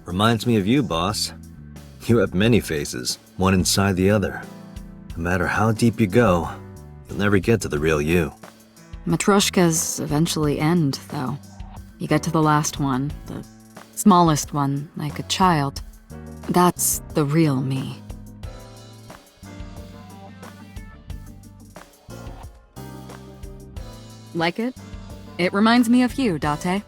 Reminds me of you, boss. You have many faces, one inside the other. No matter how deep you go, you'll never get to the real you. Matryoshkas eventually end, though. You get to the last one, the smallest one, like a child. That's the real me. Like it? It reminds me of you, Date.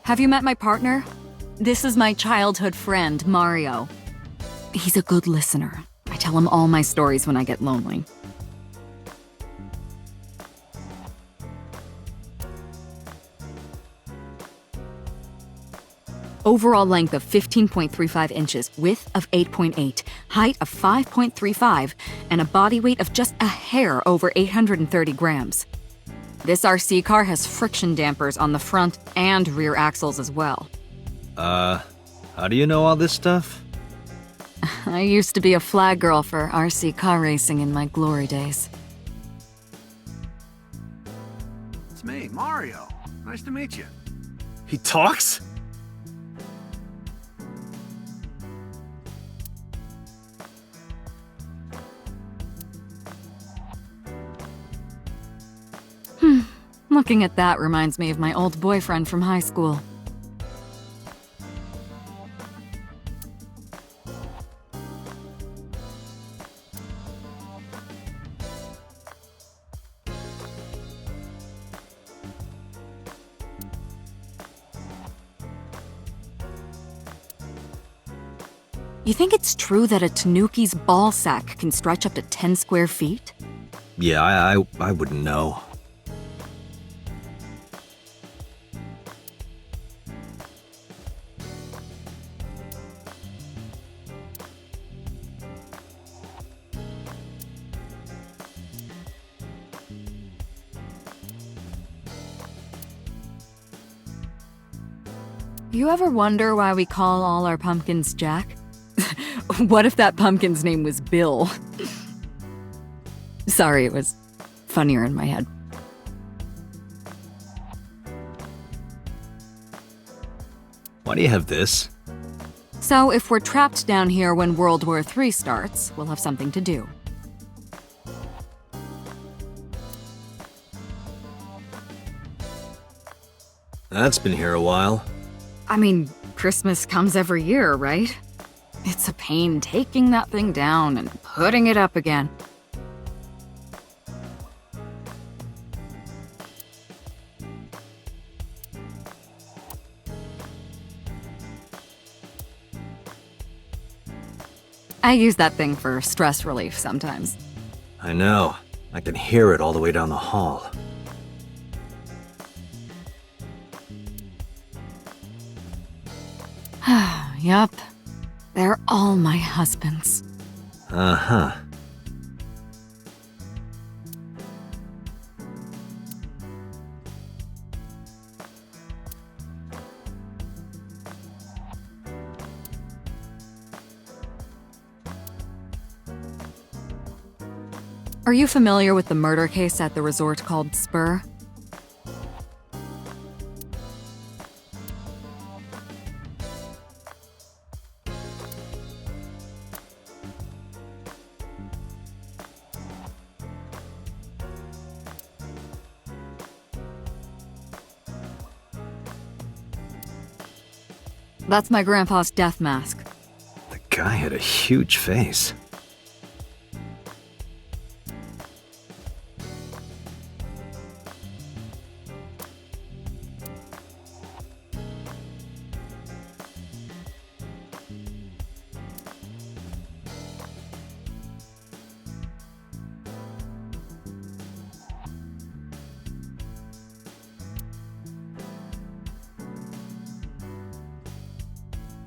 Have you met my partner? This is my childhood friend, Mario. He's a good listener. I tell him all my stories when I get lonely. Overall length of 15.35 inches, width of 8.8, height of 5.35, and a body weight of just a hair over 830 grams. This RC car has friction dampers on the front and rear axles as well. How do you know all this stuff? I used to be a flag girl for RC car racing in my glory days. It's me, Mario. Nice to meet you. He talks? Looking at that reminds me of my old boyfriend from high school. You think it's true that a tanuki's ball sack can stretch up to 10 square feet? Yeah, I wouldn't know. You ever wonder why we call all our pumpkins Jack? What if that pumpkin's name was Bill? Sorry, it was funnier in my head. Why do you have this? So if we're trapped down here when World War III starts, we'll have something to do. That's been here a while. I mean, Christmas comes every year, right? It's a pain taking that thing down and putting it up again. I use that thing for stress relief sometimes. I know. I can hear it all the way down the hall. Yup. They're all my husbands. Uh-huh. Are you familiar with the murder case at the resort called Spur? That's my grandpa's death mask. The guy had a huge face.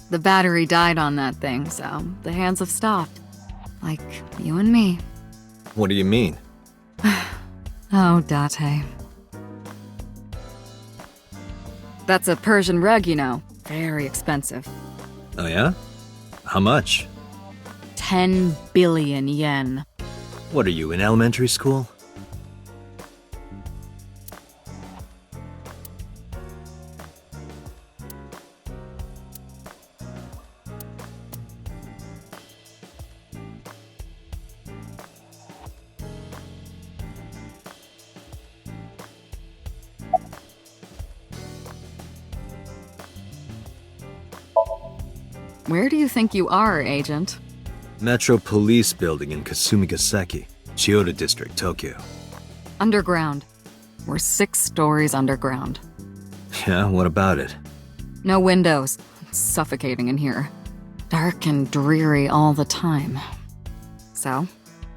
The battery died on that thing, so the hands have stopped. Like you and me. What do you mean? Oh, Date. That's a Persian rug, you know. Very expensive. Oh yeah? How much? 10 billion yen. What are you, in elementary school? Where do you think you are, Agent? Metro Police Building in Kasumigaseki, Chiyoda District, Tokyo. Underground. We're 6 stories underground. Yeah, what about it? No windows. It's suffocating in here. Dark and dreary all the time. So,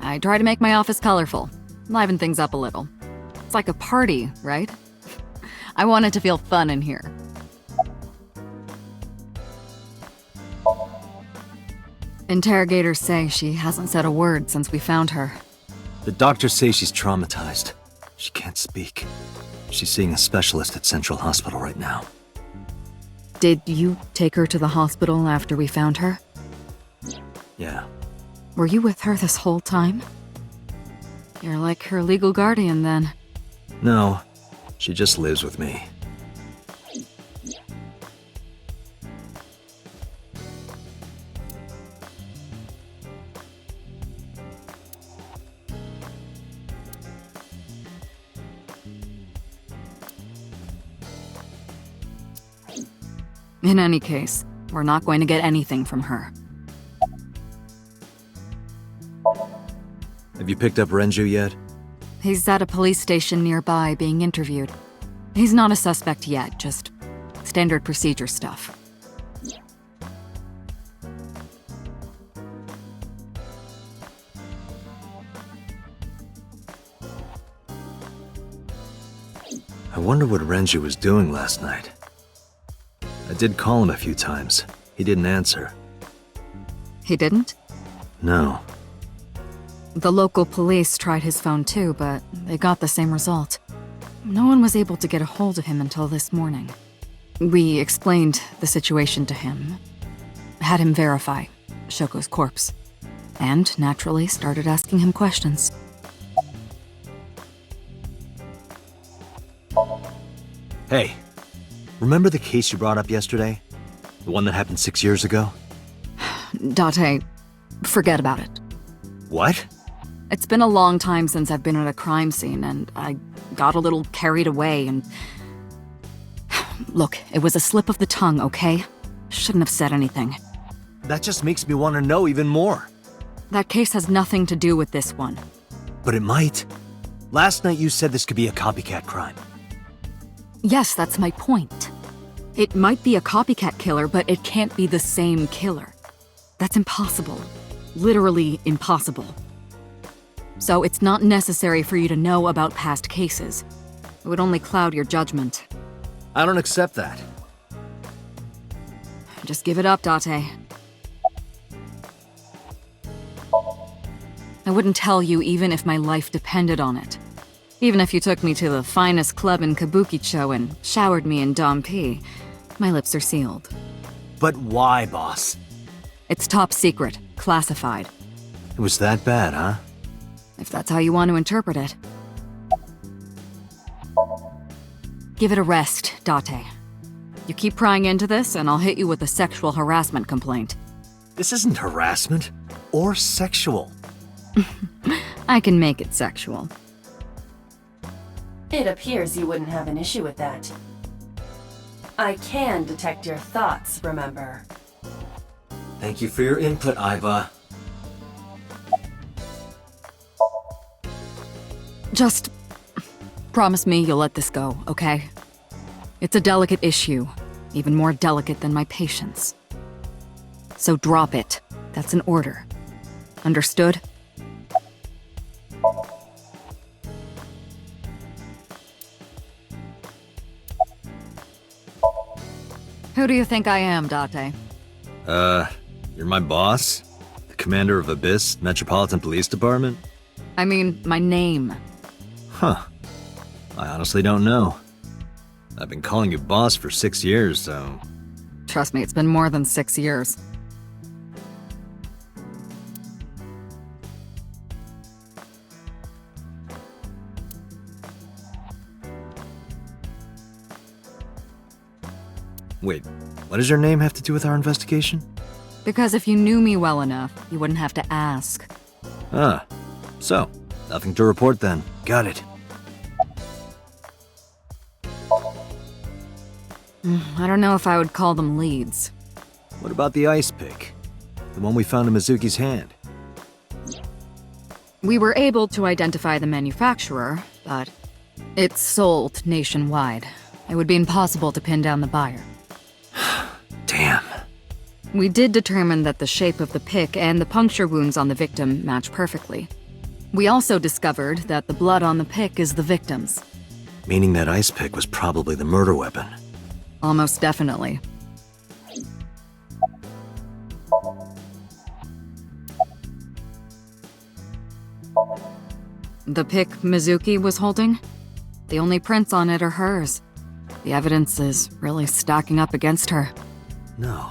I try to make my office colorful, liven things up a little. It's like a party, right? I want it to feel fun in here. Interrogators say she hasn't said a word since we found her. The doctors say she's traumatized. She can't speak. She's seeing a specialist at Central Hospital right now. Did you take her to the hospital after we found her? Yeah. Were you with her this whole time? You're like her legal guardian then. No, she just lives with me. In any case, we're not going to get anything from her. Have you picked up Renju yet? He's at a police station nearby being interviewed. He's not a suspect yet, just standard procedure stuff. I wonder what Renju was doing last night. I did call him a few times. He didn't answer. He didn't? No. The local police tried his phone too, but they got the same result. No one was able to get a hold of him until this morning. We explained the situation to him, had him verify Shoko's corpse, and naturally started asking him questions. Hey, remember the case you brought up yesterday? The one that happened 6 years ago? Date, forget about it. What? It's been a long time since I've been at a crime scene, and I got a little carried away and... Look, it was a slip of the tongue, okay? Shouldn't have said anything. That just makes me want to know even more. That case has nothing to do with this one. But it might. Last night you said this could be a copycat crime. Yes, that's my point. It might be a copycat killer, but it can't be the same killer. That's impossible. Literally impossible. So it's not necessary for you to know about past cases. It would only cloud your judgment. I don't accept that. Just give it up, Date. I wouldn't tell you even if my life depended on it. Even if you took me to the finest club in Kabukicho and showered me in Dompi, my lips are sealed. But why, boss? It's top secret, classified. It was that bad, huh? if that's how you want to interpret it. Give it a rest, Date. You keep prying into this, and I'll hit you with a sexual harassment complaint. This isn't harassment or sexual. I can make it sexual. It appears you wouldn't have an issue with that. I can detect your thoughts, remember? Thank you for your input, Iva. Just promise me you'll let this go, okay? It's a delicate issue, even more delicate than my patience. So drop it. That's an order. Understood? Who do you think I am, Date? You're my boss? The commander of Abyss Metropolitan Police Department? I mean, my name. Huh. I honestly don't know. I've been calling you boss for 6 years, so... Trust me, it's been more than 6 years. Wait, what does your name have to do with our investigation? Because if you knew me well enough, you wouldn't have to ask. Ah, so, nothing to report then. Got it. I don't know if I would call them leads. What about the ice pick? The one we found in Mizuki's hand? We were able to identify the manufacturer, but it's sold nationwide. It would be impossible to pin down the buyer. Damn. We did determine that the shape of the pick and the puncture wounds on the victim match perfectly. We also discovered that the blood on the pick is the victim's. Meaning that ice pick was probably the murder weapon. Almost definitely. The pick Mizuki was holding? The only prints on it are hers. The evidence is really stacking up against her. No.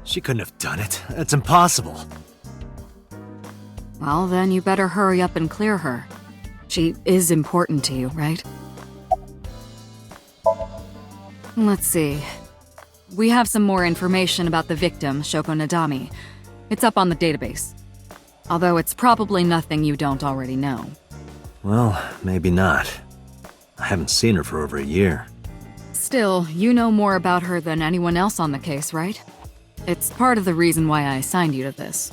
She couldn't have done it. That's impossible. Well, then you better hurry up and clear her. She is important to you, right? Let's see. We have some more information about the victim, Shoko Nadami. It's up on the database. Although it's probably nothing you don't already know. Well, maybe not. I haven't seen her for over a year. Still, you know more about her than anyone else on the case, right? It's part of the reason why I assigned you to this.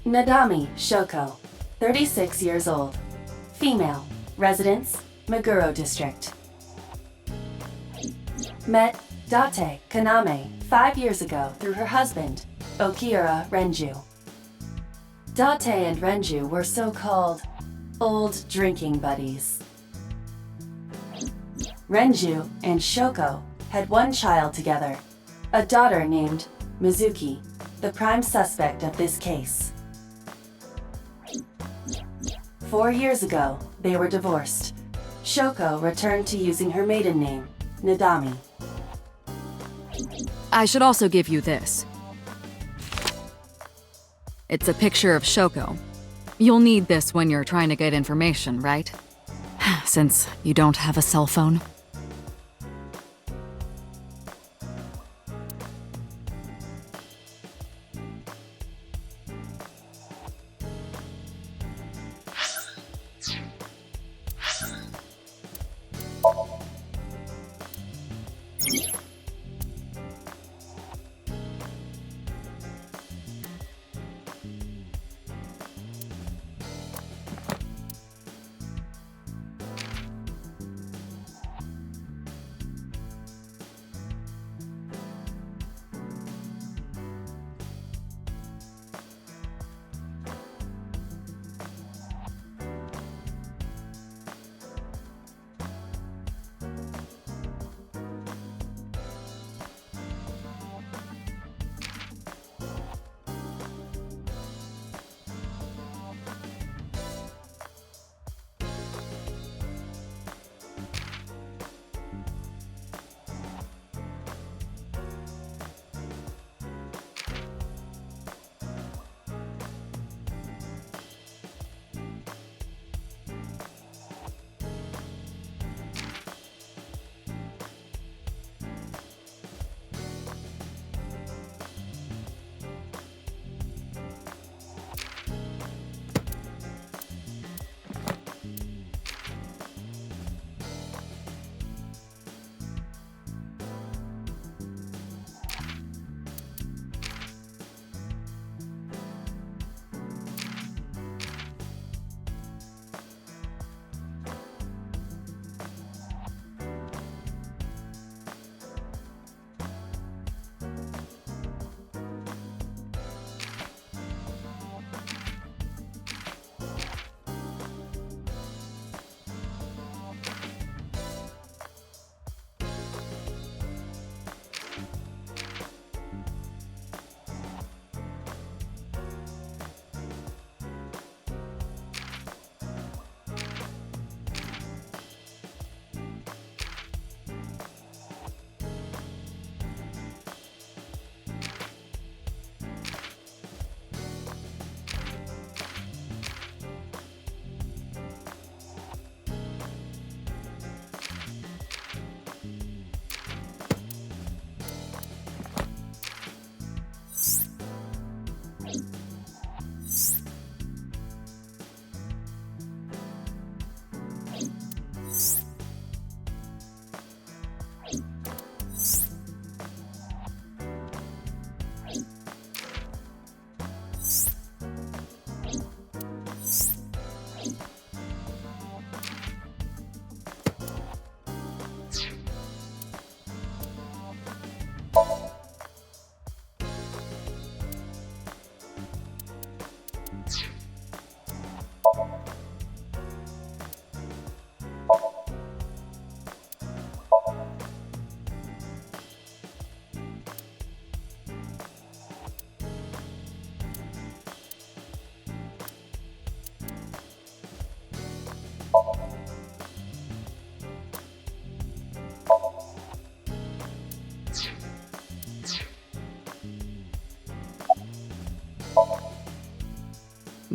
Nadami Shoko, 36 years old. Female. Residence, Meguro District. Met Date Kaname 5 years ago through her husband, Okiura Renju. Date and Renju were so-called old drinking buddies. Renju and Shoko had one child together, a daughter named Mizuki, the prime suspect of this case. 4 years ago, they were divorced. Shoko returned to using her maiden name, Nadami. I should also give you this. It's a picture of Shoko. You'll need this when you're trying to get information, right? Since you don't have a cell phone.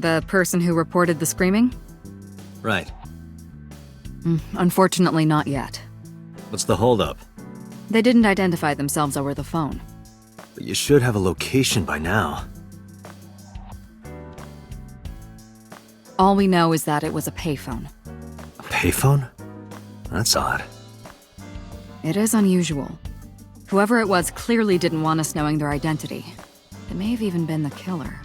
The person who reported the screaming? Right. Unfortunately, not yet. What's the holdup? They didn't identify themselves over the phone. But you should have a location by now. All we know is that it was a payphone. A payphone? That's odd. It is unusual. Whoever it was clearly didn't want us knowing their identity. It may have even been the killer.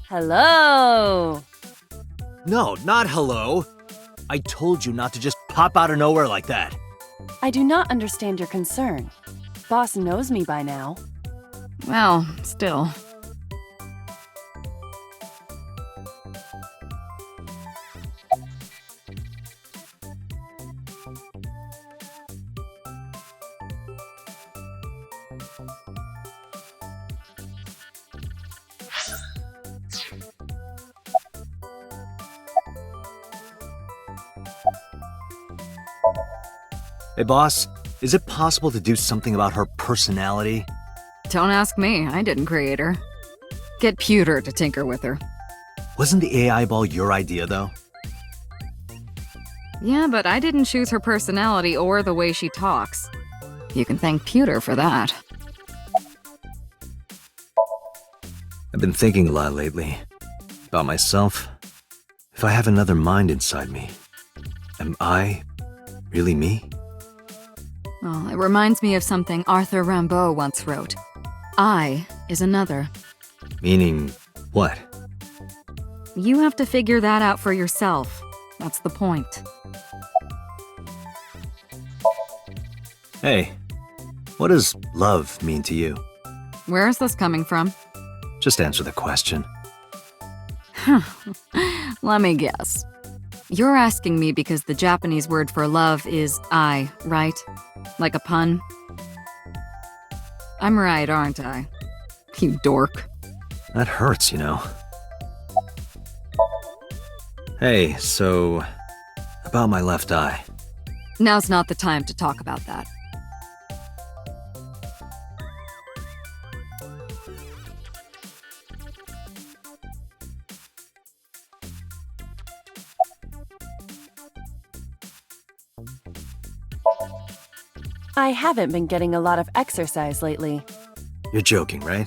Hello! No, not hello. I told you not to just pop out of nowhere like that. I do not understand your concern. Boss knows me by now. Well, still. Hey, boss, is it possible to do something about her personality? Don't ask me, I didn't create her. Get Pewter to tinker with her. Wasn't the AI ball your idea, though? Yeah, but I didn't choose her personality or the way she talks. You can thank Pewter for that. I've been thinking a lot lately. About myself. If I have another mind inside me, am I really me? Well, it reminds me of something Arthur Rimbaud once wrote. I is another. Meaning what? You have to figure that out for yourself. That's the point. Hey, what does love mean to you? Where is this coming from? Just answer the question. Let me guess. You're asking me because the Japanese word for love is I, right? Like a pun? I'm right, aren't I? You dork. That hurts, you know. Hey, so about my left eye. Now's not the time to talk about that. I haven't been getting a lot of exercise lately. You're joking, right?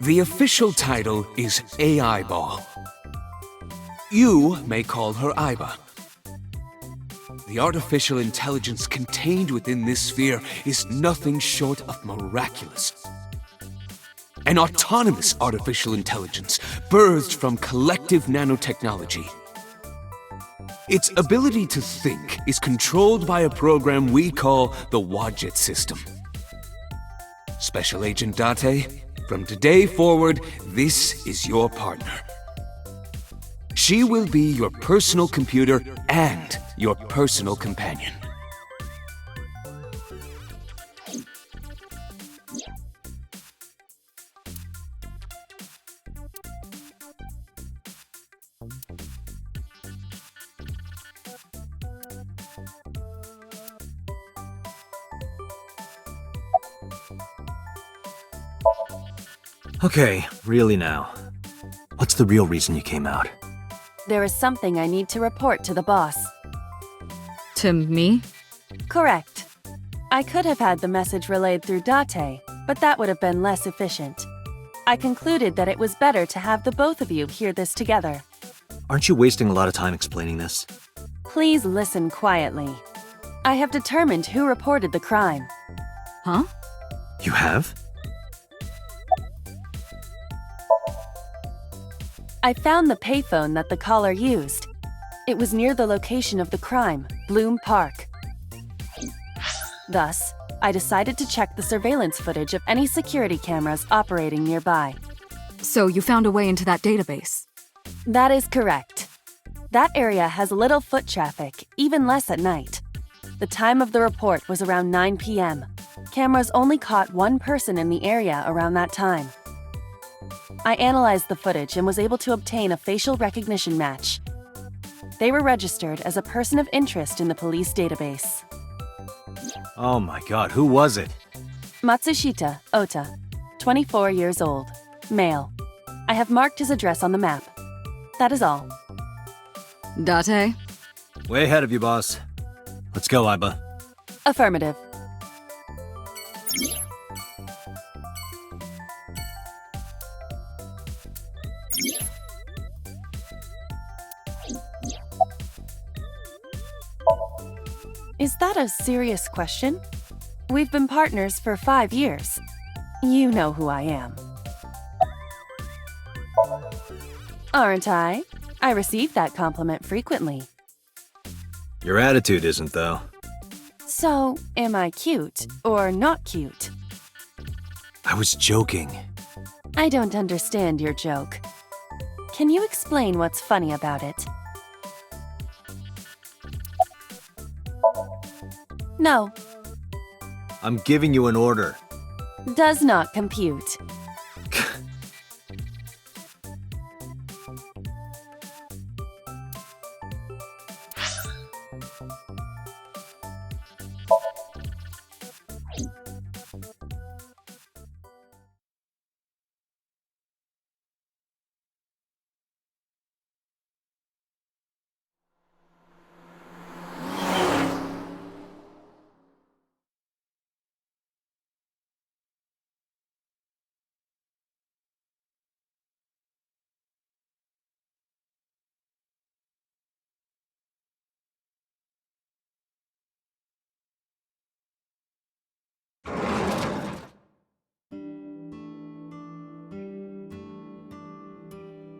The official title is AI Ball. You may call her Aiba. The artificial intelligence contained within this sphere is nothing short of miraculous. An autonomous artificial intelligence birthed from collective nanotechnology. Its ability to think is controlled by a program we call the Wadjet system. Special Agent Date, from today forward, this is your partner. She will be your personal computer and your personal companion. Okay, really now. What's the real reason you came out? There is something I need to report to the boss. To me? Correct. I could have had the message relayed through Date, but that would have been less efficient. I concluded that it was better to have the both of you hear this together. Aren't you wasting a lot of time explaining this? Please listen quietly. I have determined who reported the crime. Huh? You have? I found the payphone that the caller used. It was near the location of the crime, Bloom Park. Thus, I decided to check the surveillance footage of any security cameras operating nearby. So you found a way into that database? That is correct. That area has little foot traffic, even less at night. The time of the report was around 9 p.m. Cameras only caught one person in the area around that time. I analyzed the footage and was able to obtain a facial recognition match. They were registered as a person of interest in the police database. Oh my god, who was it? Matsushita Ota, 24 years old, male. I have marked his address on the map. That is all. Date? Way ahead of you, boss. Let's go, Aiba. Affirmative. Is that a serious question? We've been partners for 5 years. You know who I am. Aren't I? I receive that compliment frequently. Your attitude isn't, though. So, am I cute or not cute? I was joking. I don't understand your joke. Can you explain what's funny about it? No, I'm giving you an order. does not compute.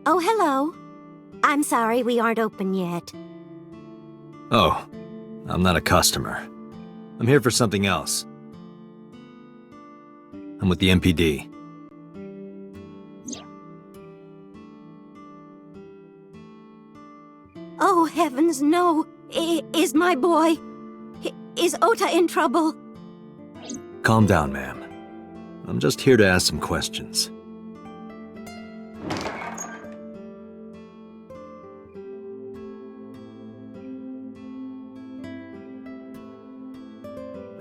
Oh, hello. I'm sorry we aren't open yet. Oh, I'm not a customer. I'm here for something else. I'm with the MPD. Oh, heavens, no. Is my boy... Is Ota in trouble? Calm down, ma'am. I'm just here to ask some questions.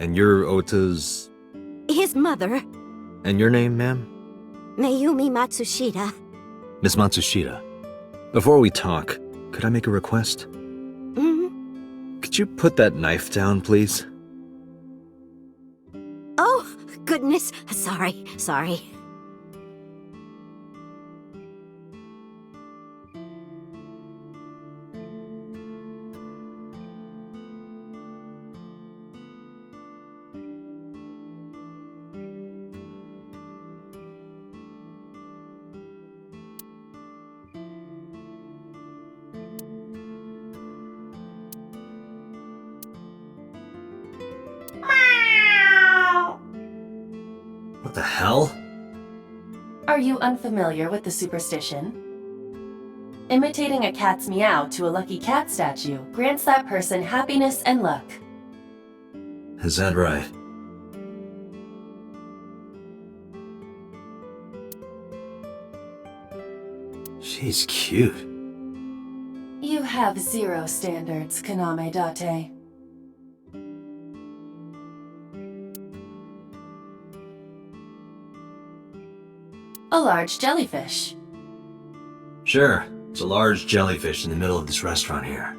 And you're Ota's... His mother, And your name, ma'am? Mayumi Matsushita. Miss Matsushita. Before we talk, could I make a request? Hmm? Could you put that knife down, please? Oh, goodness. Sorry. What the hell? Are you unfamiliar with the superstition? Imitating a cat's meow to a lucky cat statue grants that person happiness and luck. Is that right? She's cute. You have zero standards, Kaname Date. A large jellyfish. Sure, it's a large jellyfish in the middle of this restaurant here.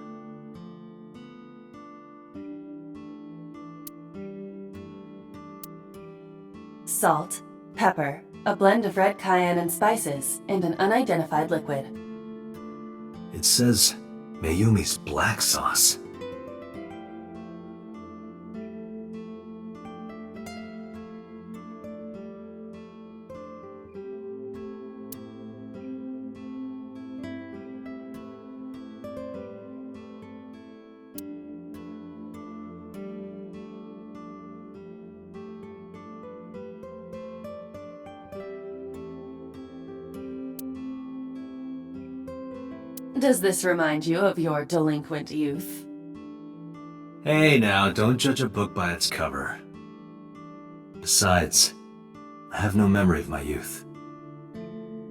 Salt, pepper, a blend of red cayenne and spices, and an unidentified liquid. It says Mayumi's black sauce. Does this remind you of your delinquent youth? Hey now, don't judge a book by its cover. Besides, I have no memory of my youth.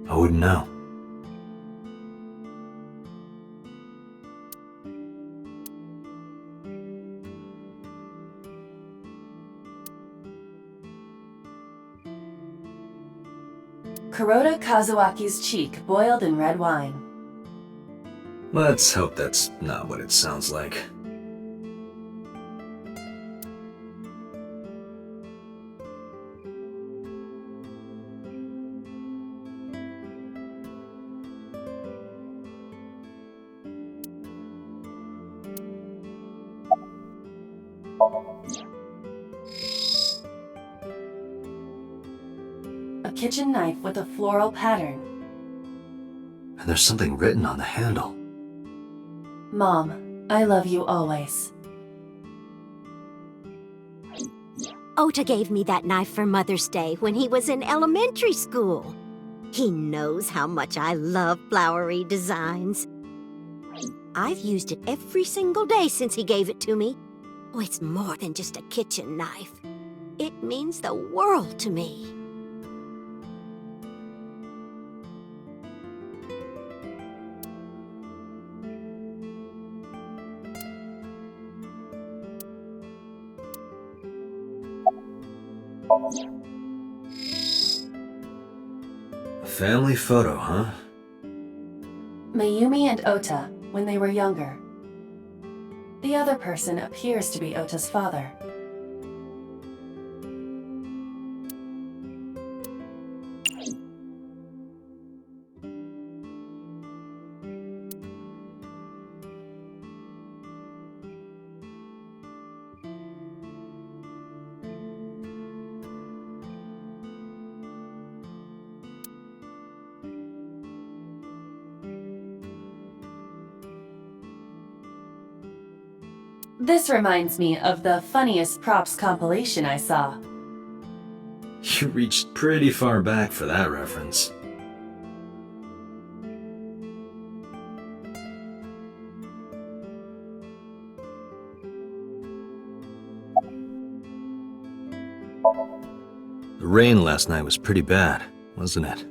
I wouldn't know. Kuroda Kazuaki's cheek boiled in red wine. Let's hope that's not what it sounds like. A kitchen knife with a floral pattern. And there's something written on the handle. Mom, I love you always. Ota gave me that knife for Mother's Day when he was in elementary school. He knows how much I love flowery designs. I've used it every single day since he gave it to me. Oh, it's more than just a kitchen knife. It means the world to me. A family photo, huh? Mayumi and Ota, when they were younger. The other person appears to be Ota's father. This reminds me of the funniest props compilation I saw. You reached pretty far back for that reference. The rain last night was pretty bad, wasn't it?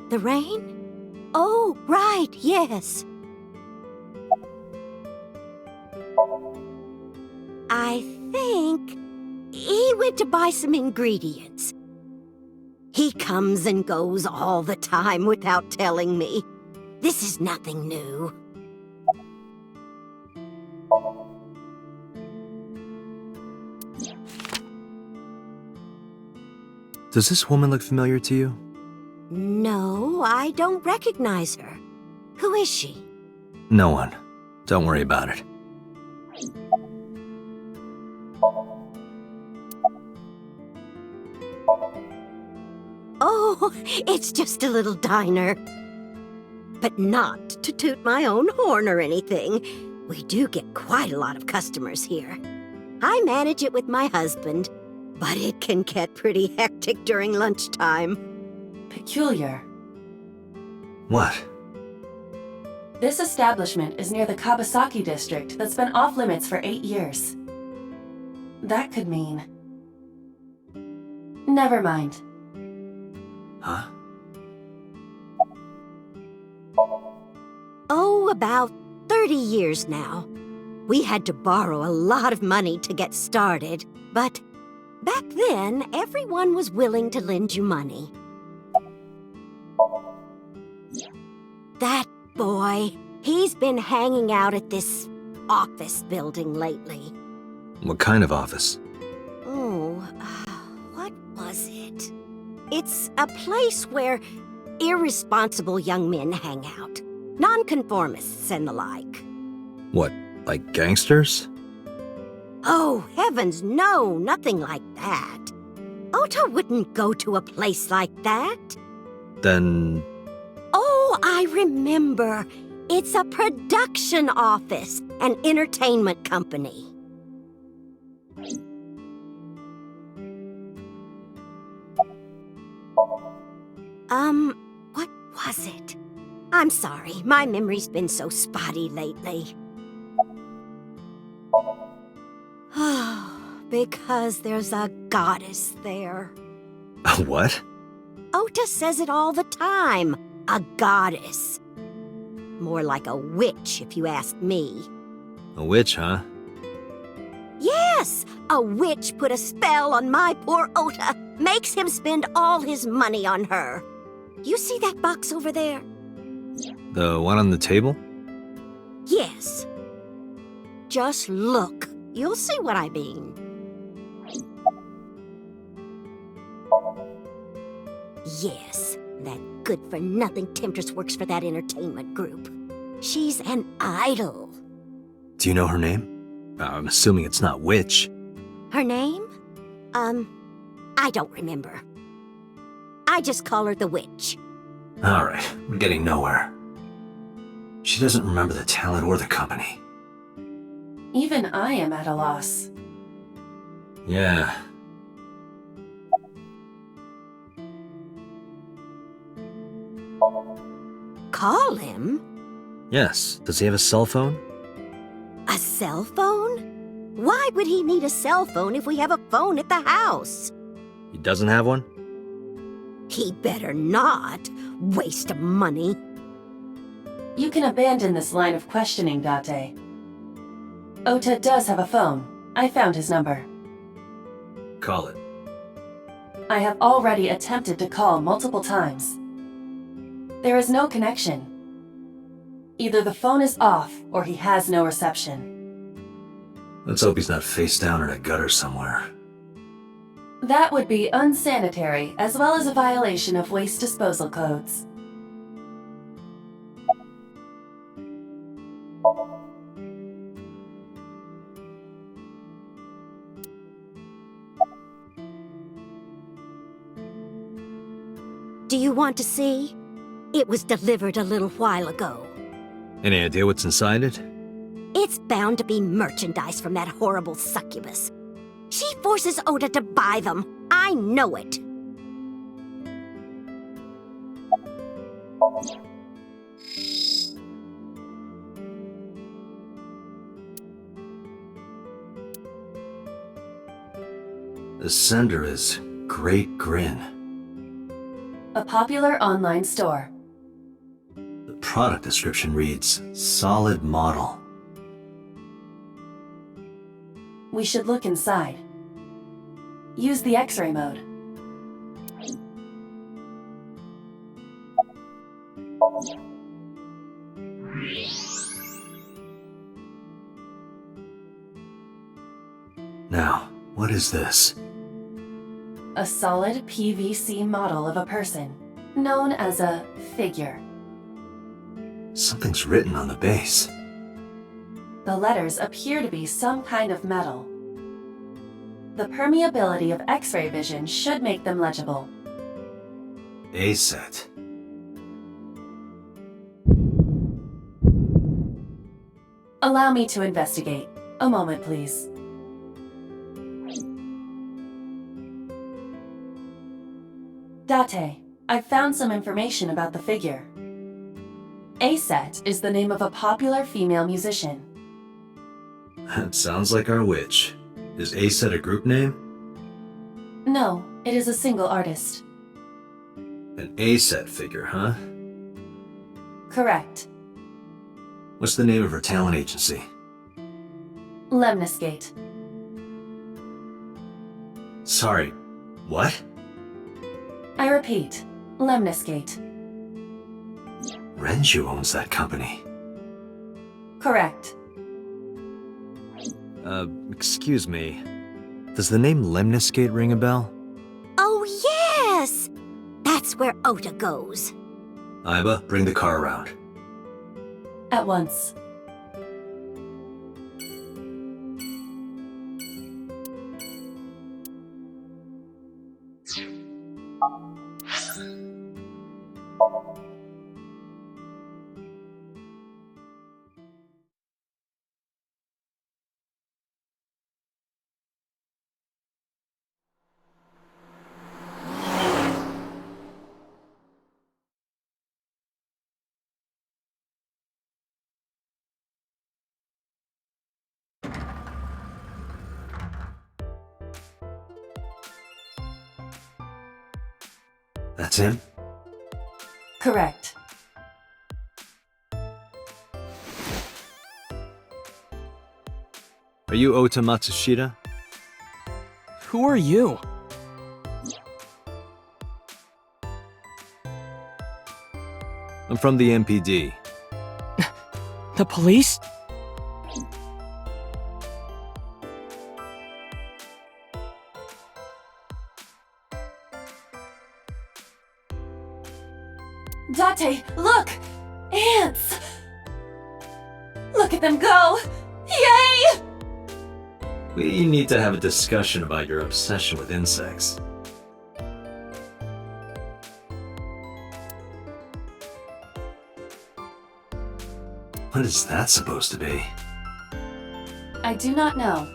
The rain? Oh, right, yes. I think he went to buy some ingredients. He comes and goes all the time without telling me. This is nothing new. Does this woman look familiar to you? No, I don't recognize her. Who is she? No one. Don't worry about it. Oh, it's just a little diner. But not to toot my own horn or anything. We do get quite a lot of customers here. I manage it with my husband, but it can get pretty hectic during lunchtime. Peculiar. What? This establishment is near the Kabasaki district that's been off limits for 8 years. That could mean... Never mind. Huh? Oh, about 30 years now. We had to borrow a lot of money to get started, but back then, everyone was willing to lend you money. That boy, he's been hanging out at this office building lately. What kind of office? Oh, what was it? It's a place where irresponsible young men hang out. Nonconformists and the like. What, like gangsters? Oh, heavens, no, nothing like that. Ota wouldn't go to a place like that. Then... Oh, I remember. It's a production office, an entertainment company. What was it? I'm sorry, my memory's been so spotty lately. Because there's a goddess there. What? Ota says it all the time. A goddess. More like a witch, if you ask me. A witch, huh? Yes! A witch put a spell on my poor Ota. Makes him spend all his money on her. You see that box over there? The one on the table? Yes. Just look. You'll see what I mean. Yes, that good-for-nothing temptress works for that entertainment group. She's an idol. Do you know her name? I'm assuming it's not witch. Her name? I don't remember. I just call her the witch. Alright, we're getting nowhere. She doesn't remember the talent or the company. Even I am at a loss. Yeah. Call him? Yes. Does he have a cell phone? A cell phone? Why would he need a cell phone if we have a phone at the house? He doesn't have one? He better not. Waste of money. You can abandon this line of questioning, Date. Ota does have a phone. I found his number. Call it. I have already attempted to call multiple times. There is no connection. Either the phone is off, or he has no reception. Let's hope he's not face down in a gutter somewhere. That would be unsanitary, as well as a violation of waste disposal codes. Do you want to see? It was delivered a little while ago. Any idea what's inside it? It's bound to be merchandise from that horrible succubus. She forces Ota to buy them. I know it. The sender is Great Grin. A popular online store. The product description reads, solid model. We should look inside. Use the X-ray mode. Now, what is this? A solid PVC model of a person, known as a figure. Something's written on the base. The letters appear to be some kind of metal. The permeability of X-ray vision should make them legible. ASET. Allow me to investigate. A moment, please. Date, I've found some information about the figure. ASET is the name of a popular female musician. That sounds like our witch. Is ASET a group name? No, it is a single artist. An ASET figure, huh? Correct. What's the name of her talent agency? Lemniscate. Sorry, what? I repeat, Lemniscate. Renju owns that company. Correct. Excuse me. Does the name Lemniscate ring a bell? Oh, yes! That's where Ota goes. Iba, bring the car around. At once. That's him? Correct. Are you Ota Matsushita? Who are you? I'm from the MPD. The police? Date, look! Ants! Look at them go! Yay! We need to have a discussion about your obsession with insects. What is that supposed to be? I do not know.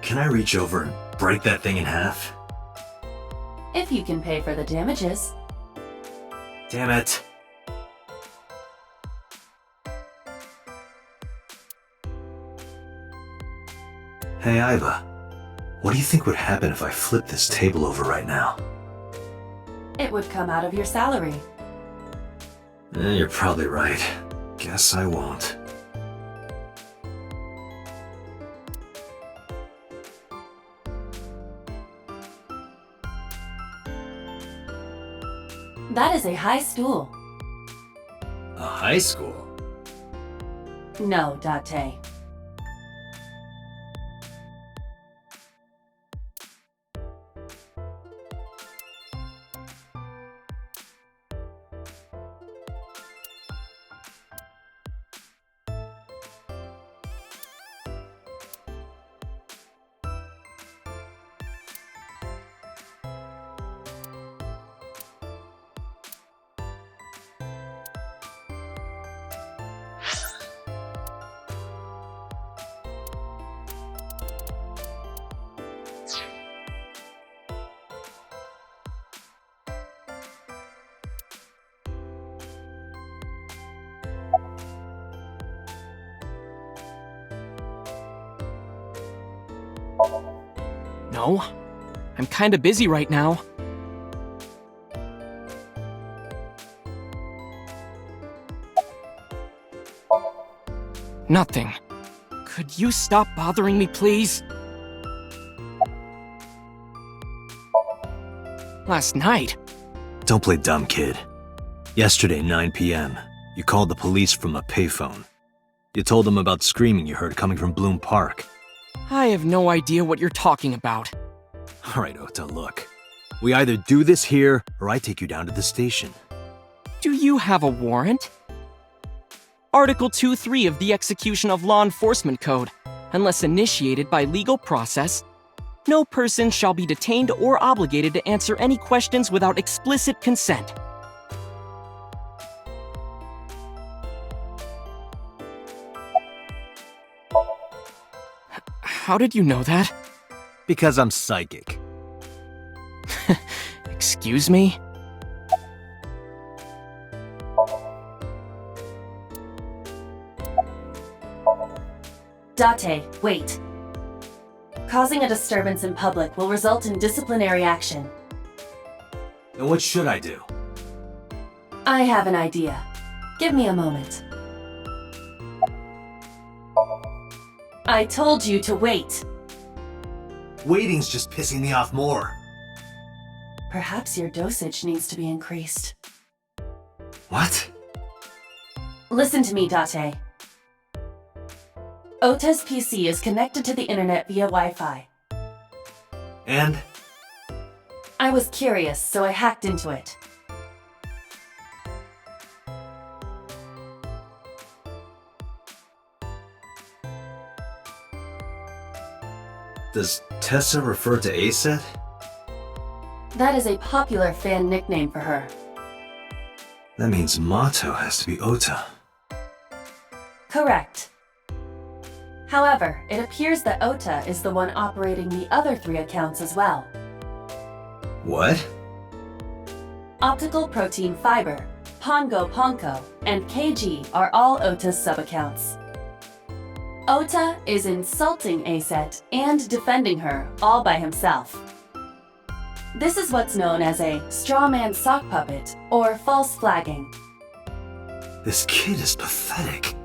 Can I reach over and break that thing in half? If you can pay for the damages. Damn it. Hey, Aiba. What do you think would happen if I flip this table over right now? It would come out of your salary. You're probably right. Guess I won't. That is a high stool. A high school? No, Date. No. I'm kinda busy right now. Nothing. Could you stop bothering me, please? Last night? Don't play dumb, kid. Yesterday, 9 p.m., you called the police from a payphone. You told them about screaming you heard coming from Bloom Park. I have no idea what you're talking about. All right, Ota, look. We either do this here, or I take you down to the station. Do you have a warrant? Article 2.3 of the Execution of Law Enforcement Code. Unless initiated by legal process, no person shall be detained or obligated to answer any questions without explicit consent. How did you know that? Because I'm psychic. Excuse me? Date, wait. Causing a disturbance in public will result in disciplinary action. Then what should I do? I have an idea. Give me a moment. I told you to wait. Waiting's just pissing me off more. Perhaps your dosage needs to be increased. What? Listen to me, Date. Ota's PC is connected to the internet via Wi-Fi. And? I was curious, so I hacked into it. Does Tessa referred to ASET? That is a popular fan nickname for her. That means motto has to be Ota. Correct. However, it appears that Ota is the one operating the other 3 accounts as well. What? Optical Protein Fiber, Pongo Ponko, and KG are all Ota's sub-accounts. Ota is insulting ASET and defending her all by himself. This is what's known as a strawman sock puppet or false flagging. This kid is pathetic.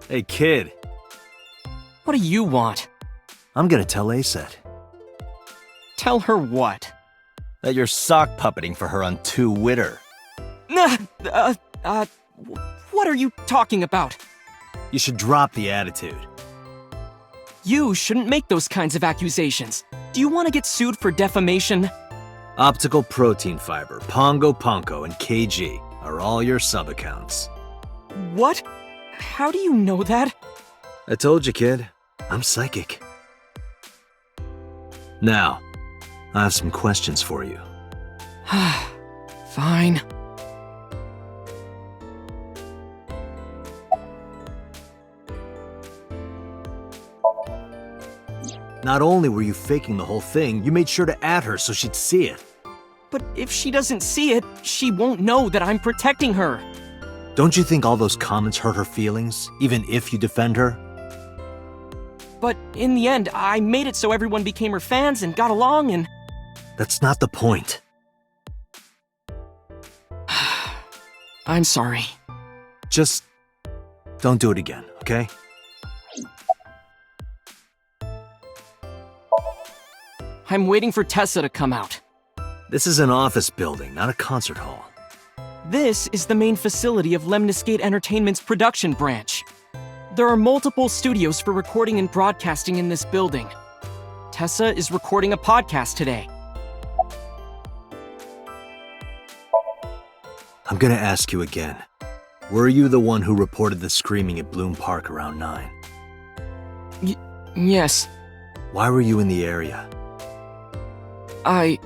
Hey kid, What do you want? I'm gonna tell ASET Tell her what? that you're sock puppeting for her on 2 Witter. What are you talking about? You should drop the attitude. You shouldn't make those kinds of accusations. Do you want to get sued for defamation? Optical Protein Fiber, Pongo Ponko, and KG are all your sub-accounts. What? How do you know that? I told you, kid. I'm psychic. Now, I have some questions for you. Fine. Not only were you faking the whole thing, you made sure to add her so she'd see it. But if she doesn't see it, she won't know that I'm protecting her. Don't you think all those comments hurt her feelings, even if you defend her? But in the end, I made it so everyone became her fans and got along and... That's not the point. I'm sorry. Just don't do it again, okay? I'm waiting for Tessa to come out. This is an office building, not a concert hall. This is the main facility of Lemniscate Entertainment's production branch. There are multiple studios for recording and broadcasting in this building. Tessa is recording a podcast today. I'm gonna ask you again. Were you the one who reported the screaming at Bloom Park around 9? Yes. Why were you in the area? You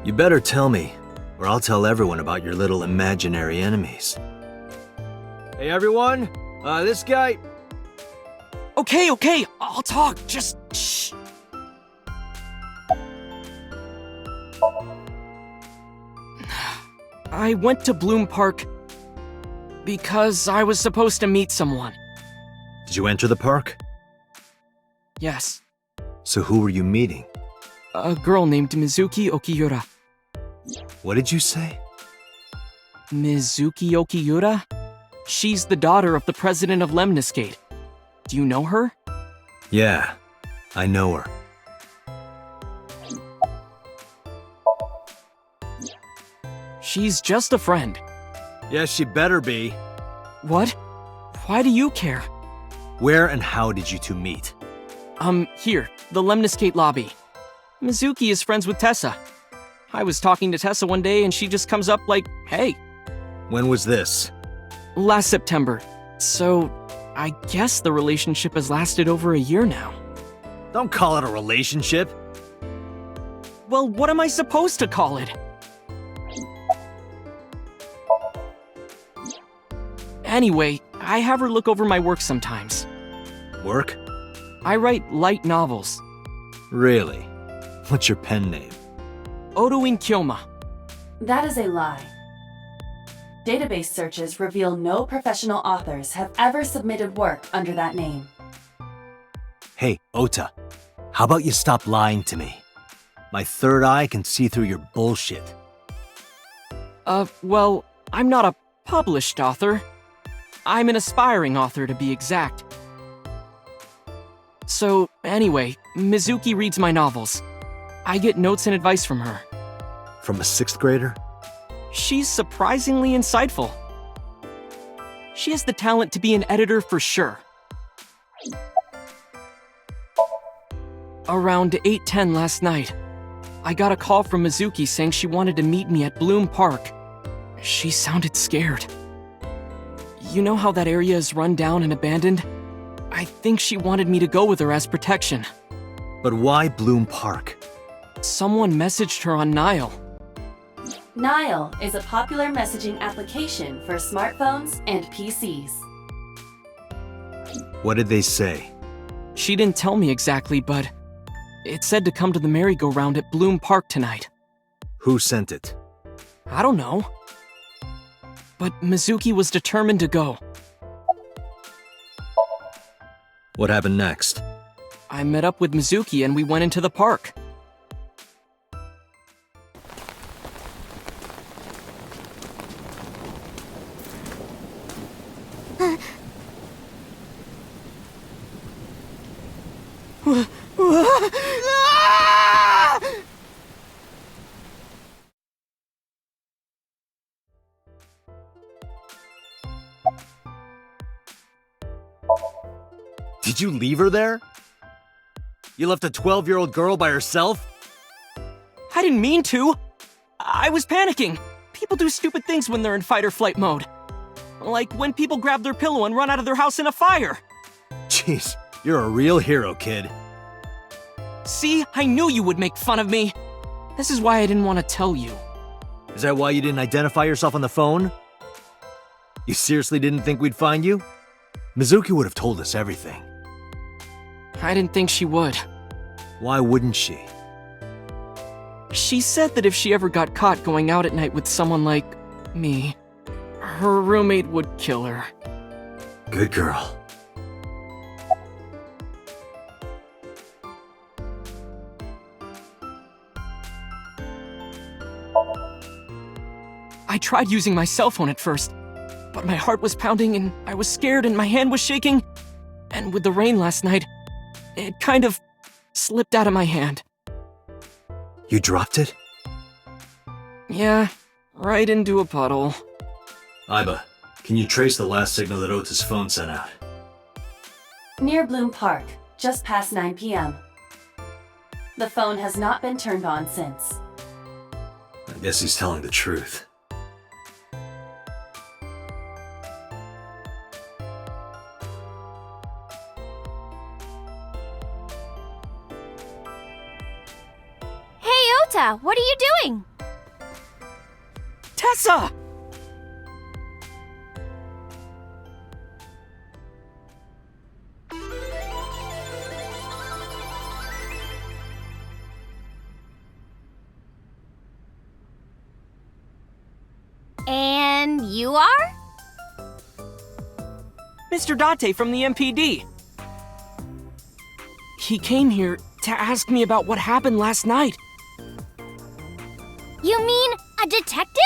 You better tell me, or I'll tell everyone about your little imaginary enemies. Hey everyone, this guy... Okay, I'll talk, just shh. I went to Bloom Park because I was supposed to meet someone. Did you enter the park? Yes, So who were you meeting? a girl named Mizuki Okiura. What did you say? Mizuki Okiura? She's the daughter of the president of Lemniscate. Do you know her? Yeah, I know her. She's just a friend. Yes, she better be. What? Why do you care? Where and how did you two meet? Here, the Lemniscate lobby. Mizuki is friends with Tessa. I was talking to Tessa one day and she just comes up like, hey. When was this? Last September. So, I guess the relationship has lasted over a year now. Don't call it a relationship. Well, what am I supposed to call it? Anyway, I have her look over my work sometimes. Work? I write light novels. Really? What's your pen name? Odoin Kyoma. That is a lie. Database searches reveal no professional authors have ever submitted work under that name. Hey, Ota. How about you stop lying to me? My third eye can see through your bullshit. Well, I'm not a published author. I'm an aspiring author, to be exact. So, anyway, Mizuki reads my novels. I get notes and advice from her. From a 6th grader? She's surprisingly insightful. She has the talent to be an editor for sure. Around 8:10 last night, I got a call from Mizuki saying she wanted to meet me at Bloom Park. She sounded scared. You know how that area is run down and abandoned? I think she wanted me to go with her as protection. But why Bloom Park? Someone messaged her on Nile. Nile is a popular messaging application for smartphones and PCs. What did they say? She didn't tell me exactly, but it said to come to the merry-go-round at Bloom Park tonight. Who sent it? I don't know. But Mizuki was determined to go. What happened next? I met up with Mizuki and we went into the park. Did you leave her there? You left a 12-year-old girl by herself? I didn't mean to. I was panicking. People do stupid things when they're in fight or flight mode. Like when people grab their pillow and run out of their house in a fire. Jeez, you're a real hero, kid. See, I knew you would make fun of me. This is why I didn't want to tell you. Is that why you didn't identify yourself on the phone? You seriously didn't think we'd find you? Mizuki would have told us everything. I didn't think she would. Why wouldn't she? She said that if she ever got caught going out at night with someone like me, her roommate would kill her. Good girl. I tried using my cell phone at first, but my heart was pounding and I was scared and my hand was shaking. And with the rain last night, it kind of slipped out of my hand. You dropped it? Yeah, right into a puddle. Aiba, can you trace the last signal that Ota's phone sent out? Near Bloom Park, just past 9 p.m. The phone has not been turned on since. I guess he's telling the truth. What are you doing? Tessa! And you are? Mr. Date from the MPD. He came here to ask me about what happened last night. You mean a detective?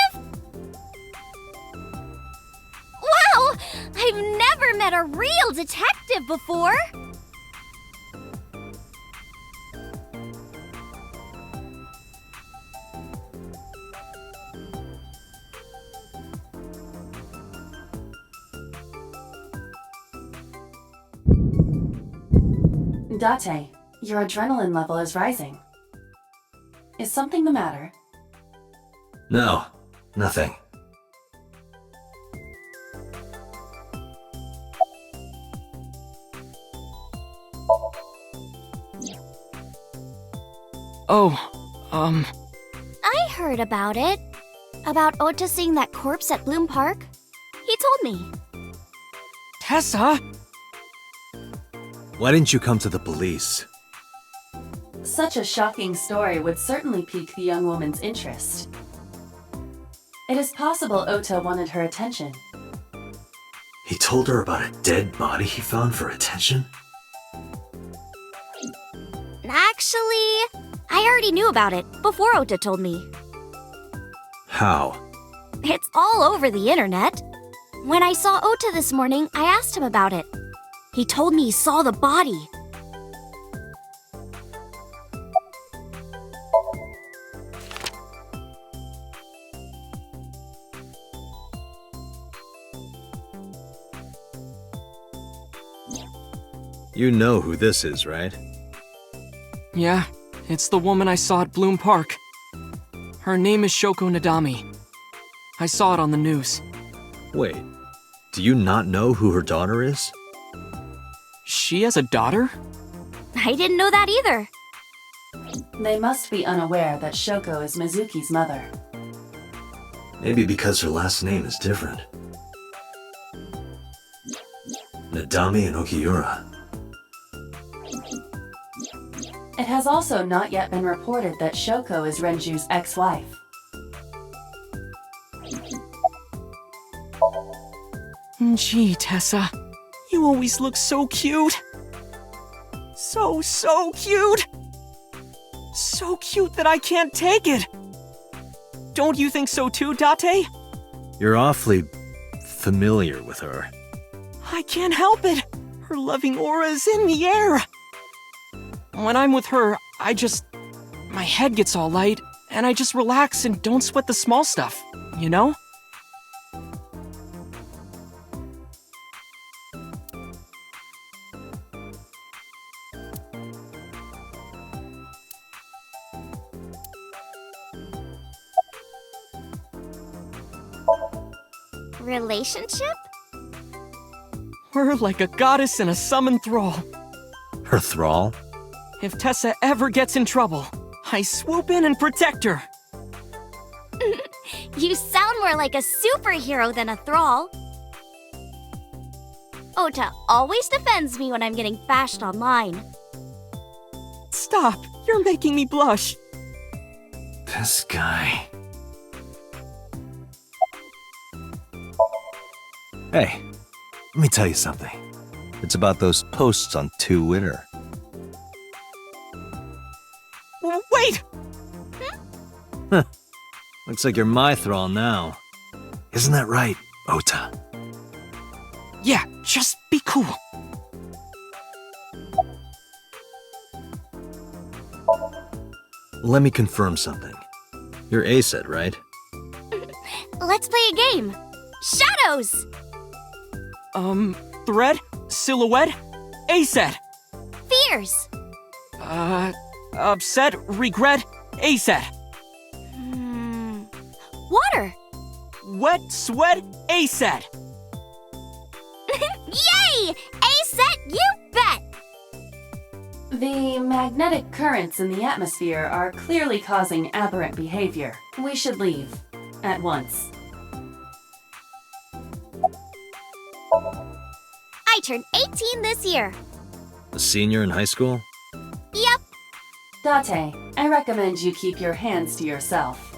Wow! I've never met a real detective before! Date, your adrenaline level is rising. Is something the matter? No, nothing. I heard about it. About Ota seeing that corpse at Bloom Park. He told me. Tessa! Why didn't you come to the police? Such a shocking story would certainly pique the young woman's interest. It is possible Ota wanted her attention. He told her about a dead body he found for attention? Actually, I already knew about it before Ota told me. How? It's all over the internet. When I saw Ota this morning, I asked him about it. He told me he saw the body. You know who this is, right? Yeah, it's the woman I saw at Bloom Park. Her name is Shoko Nadami. I saw it on the news. Wait, Do you not know who her daughter is? She has a daughter? I didn't know that either. They must be unaware that Shoko is Mizuki's mother. Maybe because her last name is different. Nadami and Okiura. It has also not yet been reported that Shoko is Renju's ex-wife. Gee, Tessa, you always look so cute. So cute. So cute that I can't take it. Don't you think so too, Date? You're awfully familiar with her. I can't help it. Her loving aura is in the air. When I'm with her, my head gets all light, and I just relax and don't sweat the small stuff, you know? Relationship? We're like a goddess and a summoned thrall. Her thrall? If Tessa ever gets in trouble, I swoop in and protect her. You sound more like a superhero than a thrall. Ota always defends me when I'm getting bashed online. Stop! You're making me blush. This guy. Hey, let me tell you something. It's about those posts on Twitter. Wait! Huh. Looks like you're my thrall now. Isn't that right, Ota? Yeah, just be cool. Let me confirm something. You're AISF, right? Let's play a game. Shadows! Thread? Silhouette? AISF. Fears! Upset? Regret? AISF. Water! Wet? Sweat? AISF. Yay! ASET, you bet! The magnetic currents in the atmosphere are clearly causing aberrant behavior. We should leave. At once. I turned 18 this year. A senior in high school? Yep. Date, I recommend you keep your hands to yourself.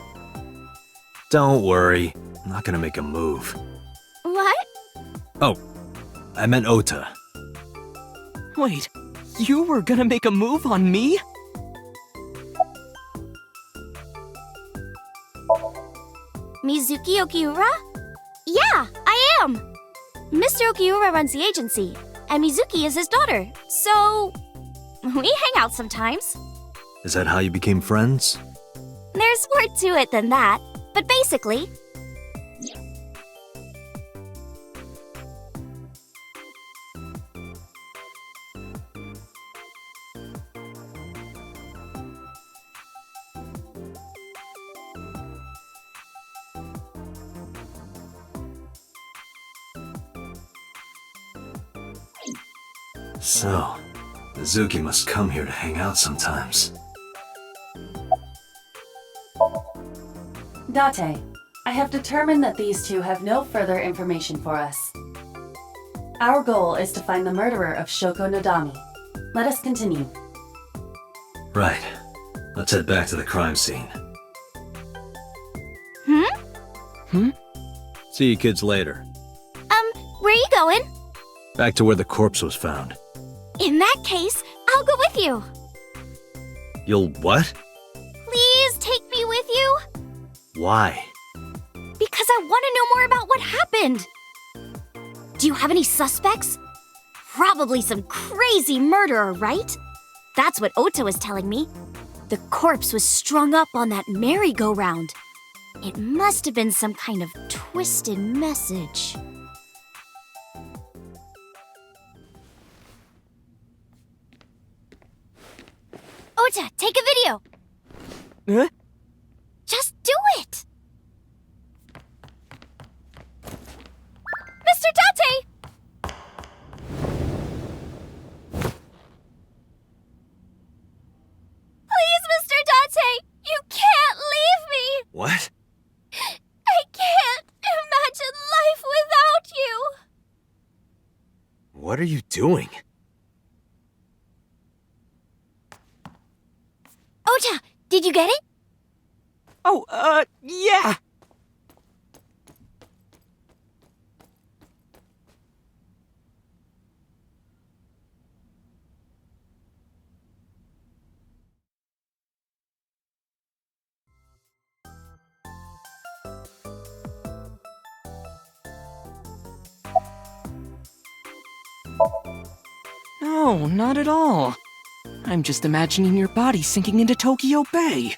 Don't worry. I'm not gonna make a move. What? Oh, I meant Ota. Wait, you were gonna make a move on me? Mizuki Okiura? Yeah, I am! Mr. Okiura runs the agency, and Mizuki is his daughter, so we hang out sometimes. Is that how you became friends? There's more to it than that, but basically... So, Mizuki must come here to hang out sometimes. Date, I have determined that these two have no further information for us. Our goal is to find the murderer of Shoko Nadami. Let us continue. Right. Let's head back to the crime scene. See you kids later. Where are you going? Back to where the corpse was found. In that case, I'll go with you. You'll what? Please take me with you. Why? Because I want to know more about what happened. Do you have any suspects? Probably some crazy murderer, right? That's what Ota was telling me. The corpse was strung up on that merry-go-round. It must have been some kind of twisted message. Ota, take a video. Huh? Just do it. Mr. What are you doing? Ota, did you get it? Oh, yeah! No, not at all. I'm just imagining your body sinking into Tokyo Bay.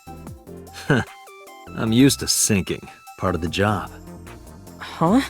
I'm used to sinking. Part of the job. Huh?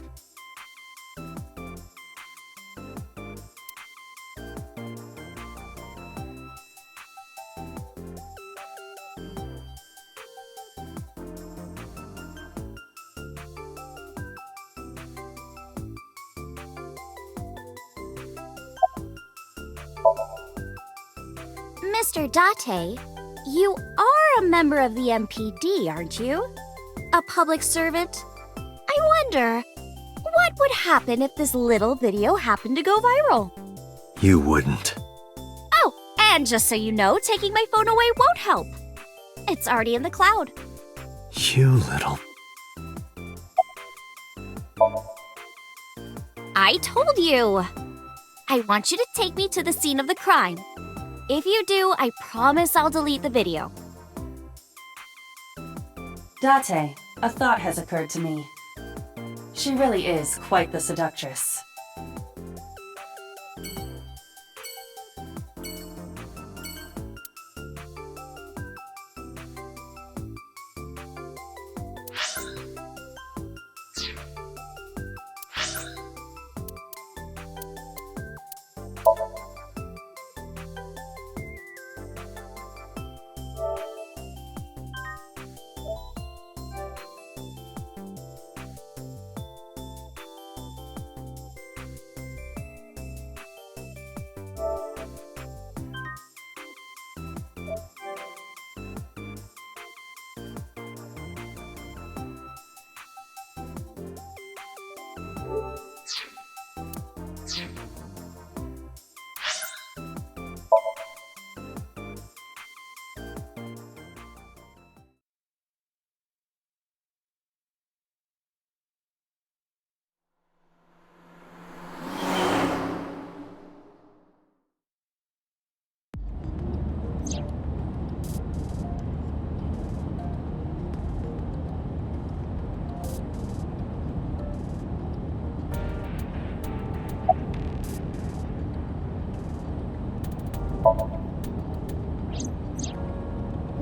Mr. Date, you are a member of the MPD, aren't you? A public servant? I wonder, what would happen if this little video happened to go viral? You wouldn't. Oh, and just so you know, taking my phone away won't help. It's already in the cloud. You little... I told you! I want you to take me to the scene of the crime. If you do, I promise I'll delete the video. Date, a thought has occurred to me. She really is quite the seductress.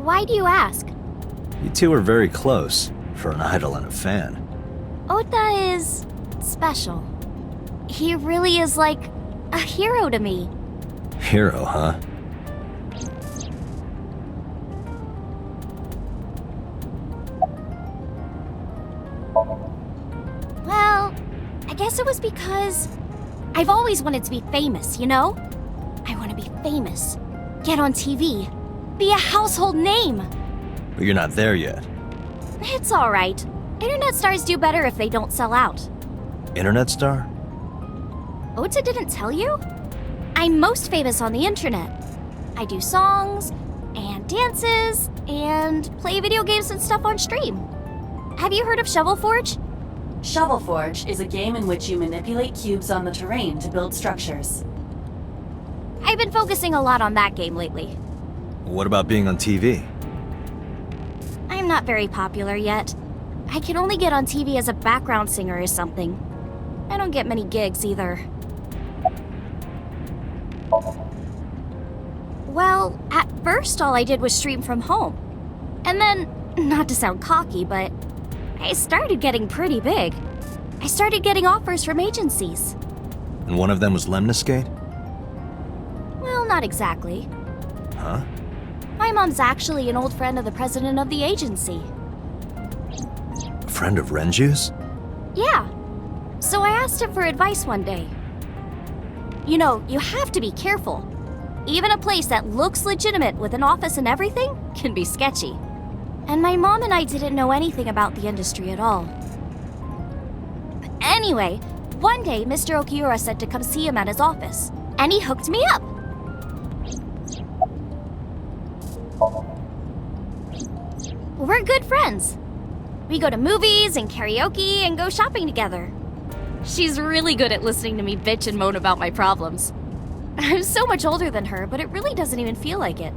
Why do you ask? You two are very close, for an idol and a fan. Ota is special. He really is like a hero to me. Hero, huh? Well, I guess it was because I've always wanted to be famous, you know? I want to be famous, get on TV, be a household name. But you're not there yet. It's alright. Internet stars do better if they don't sell out. Internet star? Ota didn't tell you? I'm most famous on the internet. I do songs, and dances, and play video games and stuff on stream. Have you heard of Shovel Forge? Shovel Forge is a game in which you manipulate cubes on the terrain to build structures. I've been focusing a lot on that game lately. What about being on TV? I'm not very popular yet. I can only get on TV as a background singer or something. I don't get many gigs either. Well, at first all I did was stream from home. And then, not to sound cocky, but I started getting pretty big. I started getting offers from agencies. And one of them was Lemniscate? Well, not exactly. Huh? My mom's actually an old friend of the president of the agency. A friend of Renju's? Yeah. So I asked him for advice one day. You know, you have to be careful. Even a place that looks legitimate with an office and everything can be sketchy. And my mom and I didn't know anything about the industry at all. But anyway, One day, Mr. Okiura said to come see him at his office, and he hooked me up. We're good friends. We go to movies and karaoke and go shopping together. She's really good at listening to me bitch and moan about my problems. I'm so much older than her, but it really doesn't even feel like it.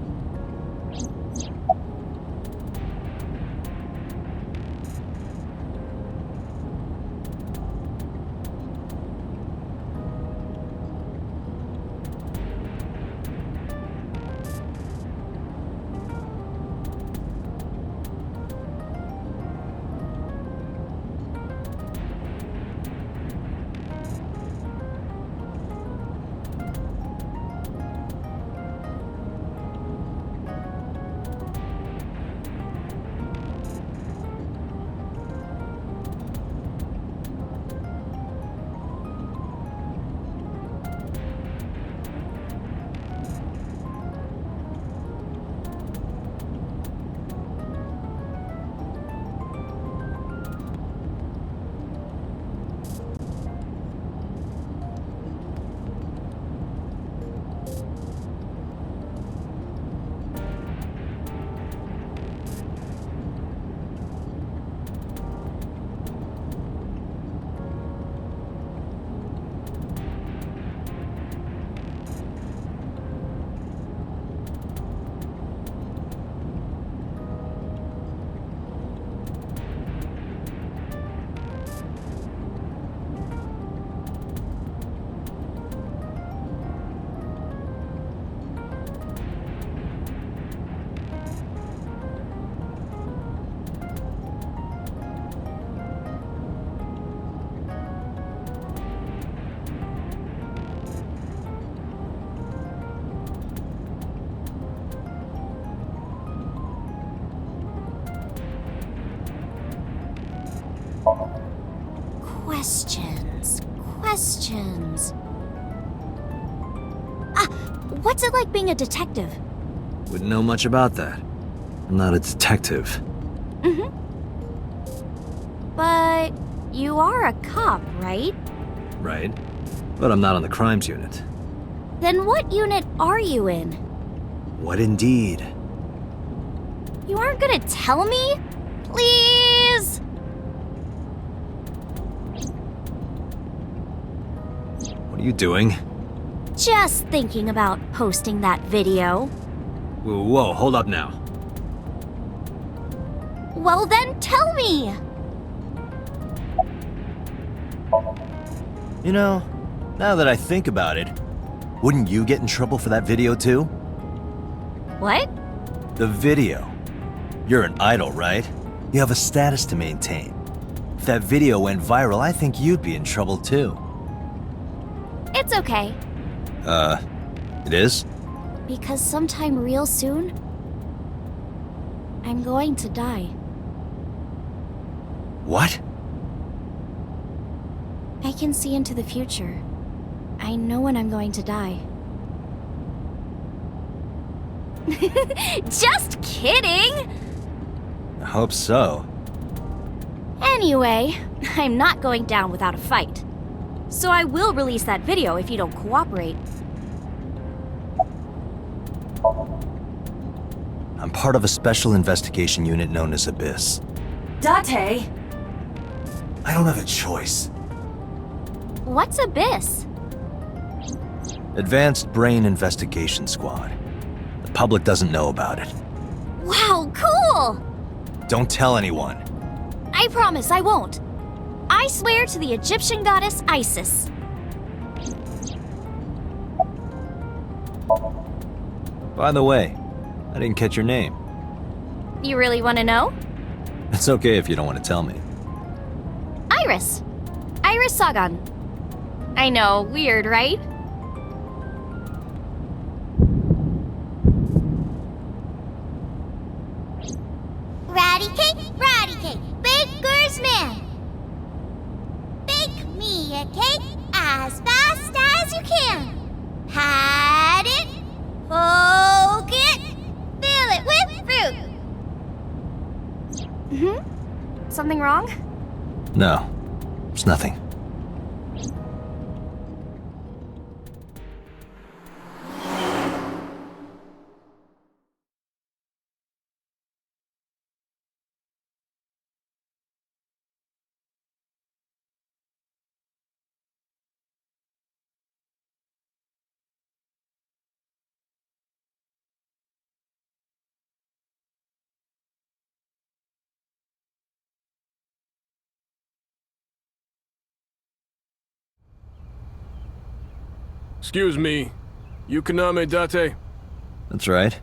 Questions. What's it like being a detective? Wouldn't know much about that. I'm not a detective. But you are a cop, right? Right. But I'm not on the crimes unit. Then what unit are you in? What indeed? You aren't gonna tell me? Please? What are you doing? Just thinking about posting that video. Whoa, hold up now. Well then tell me! You know, now that I think about it, wouldn't you get in trouble for that video too? What? The video. You're an idol, right? You have a status to maintain. If that video went viral, I think you'd be in trouble too. It's okay. It is? Because sometime real soon, I'm going to die. What? I can see into the future. I know when I'm going to die. Just kidding! I hope so. Anyway, I'm not going down without a fight. So I will release that video if you don't cooperate. I'm part of a special investigation unit known as Abyss. Date! I don't have a choice. What's Abyss? Advanced Brain Investigation Squad. The public doesn't know about it. Wow, cool! Don't tell anyone. I promise I won't. I swear to the Egyptian goddess Isis. By the way, I didn't catch your name. You really want to know? It's okay if you don't want to tell me. Iris. Iris Sagan. I know, weird, right? Ratty cake, baker's man. Bake me a cake as fast as you can. Pat it, poke it, fill it with fruit. Something wrong? No, it's nothing. Excuse me. You Kaname Date? That's right.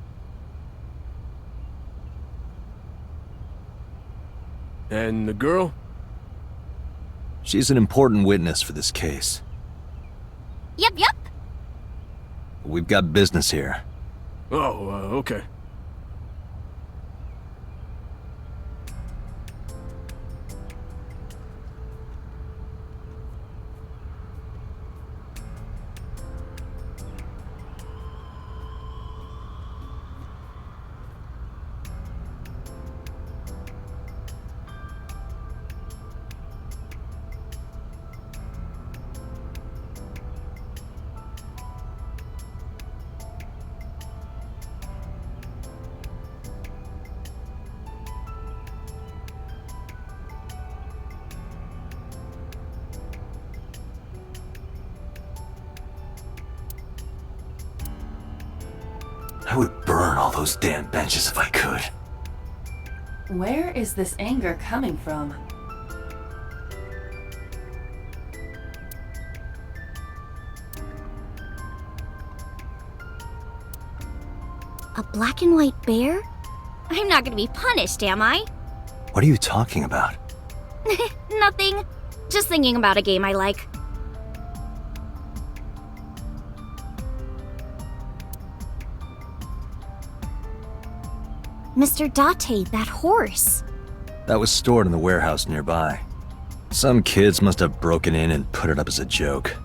And the girl? She's an important witness for this case. Yep. We've got business here. Oh, okay. I would burn all those damn benches if I could. Where is this anger coming from? A black and white bear? I'm not gonna be punished, am I? What are you talking about? Nothing. Just thinking about a game I like. Mr. Date, that horse. That was stored in the warehouse nearby. Some kids must have broken in and put it up as a joke.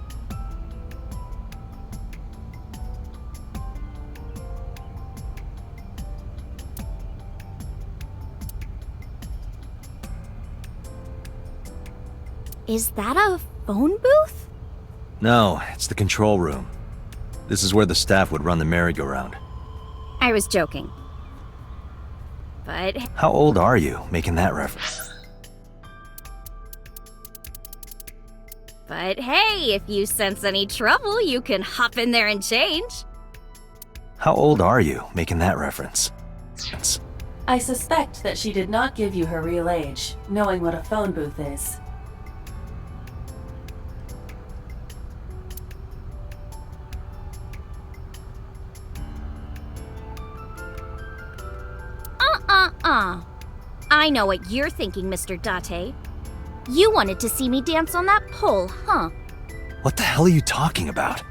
Is that a phone booth? No, it's the control room. This is where the staff would run the merry-go-round. I was joking. But How old are you, making that reference? hey, if you sense any trouble, you can hop in there and change. How old are you, making that reference? I suspect that she did not give you her real age, knowing what a phone booth is. I know what you're thinking, Mr. Date. You wanted to see me dance on that pole, huh? What the hell are you talking about?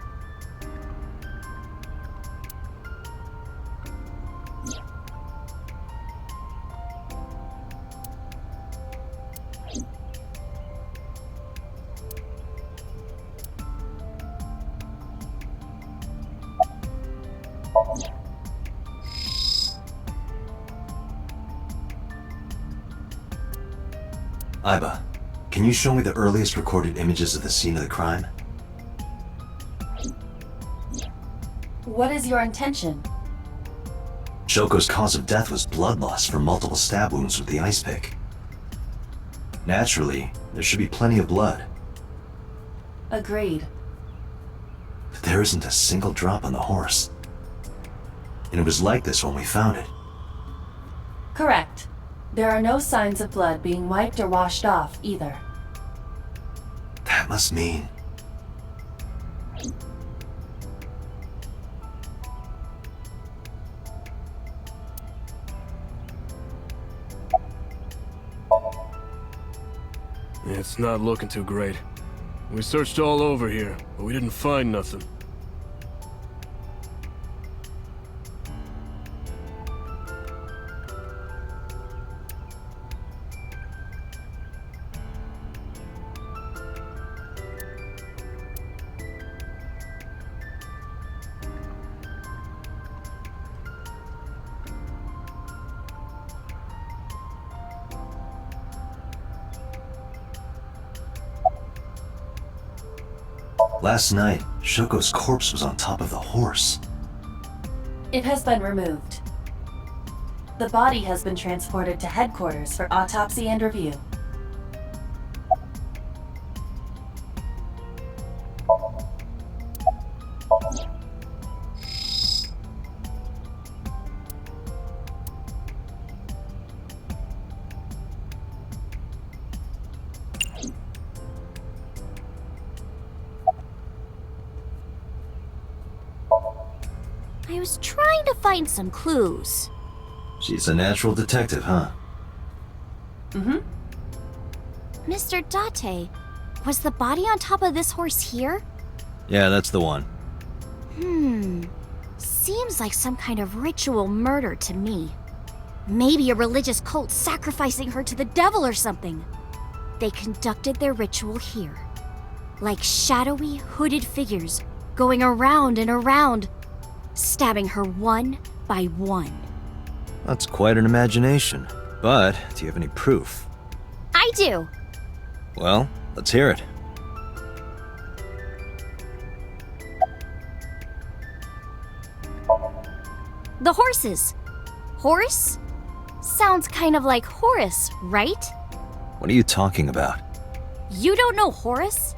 Aiba, can you show me the earliest recorded images of the scene of the crime? What is your intention? Shoko's cause of death was blood loss from multiple stab wounds with the ice pick. Naturally, there should be plenty of blood. Agreed. But there isn't a single drop on the horse. And it was like this when we found it. Correct. There are no signs of blood being wiped or washed off, either. That must mean... It's not looking too great. We searched all over here, but we didn't find nothing. Last night, Shoko's corpse was on top of the horse. It has been removed. The body has been transported to headquarters for autopsy and review. I was trying to find some clues. She's a natural detective, huh? Mm-hmm. Mr. Date, was the body on top of this horse here? Yeah, that's the one. Seems like some kind of ritual murder to me. Maybe a religious cult sacrificing her to the devil or something. They conducted their ritual here. Like shadowy, hooded figures, going around and around, stabbing her one by one. That's quite an imagination. But, do you have any proof? I do. Well, let's hear it. The horses. Horse? Sounds kind of like Horus, right? What are you talking about? You don't know Horus?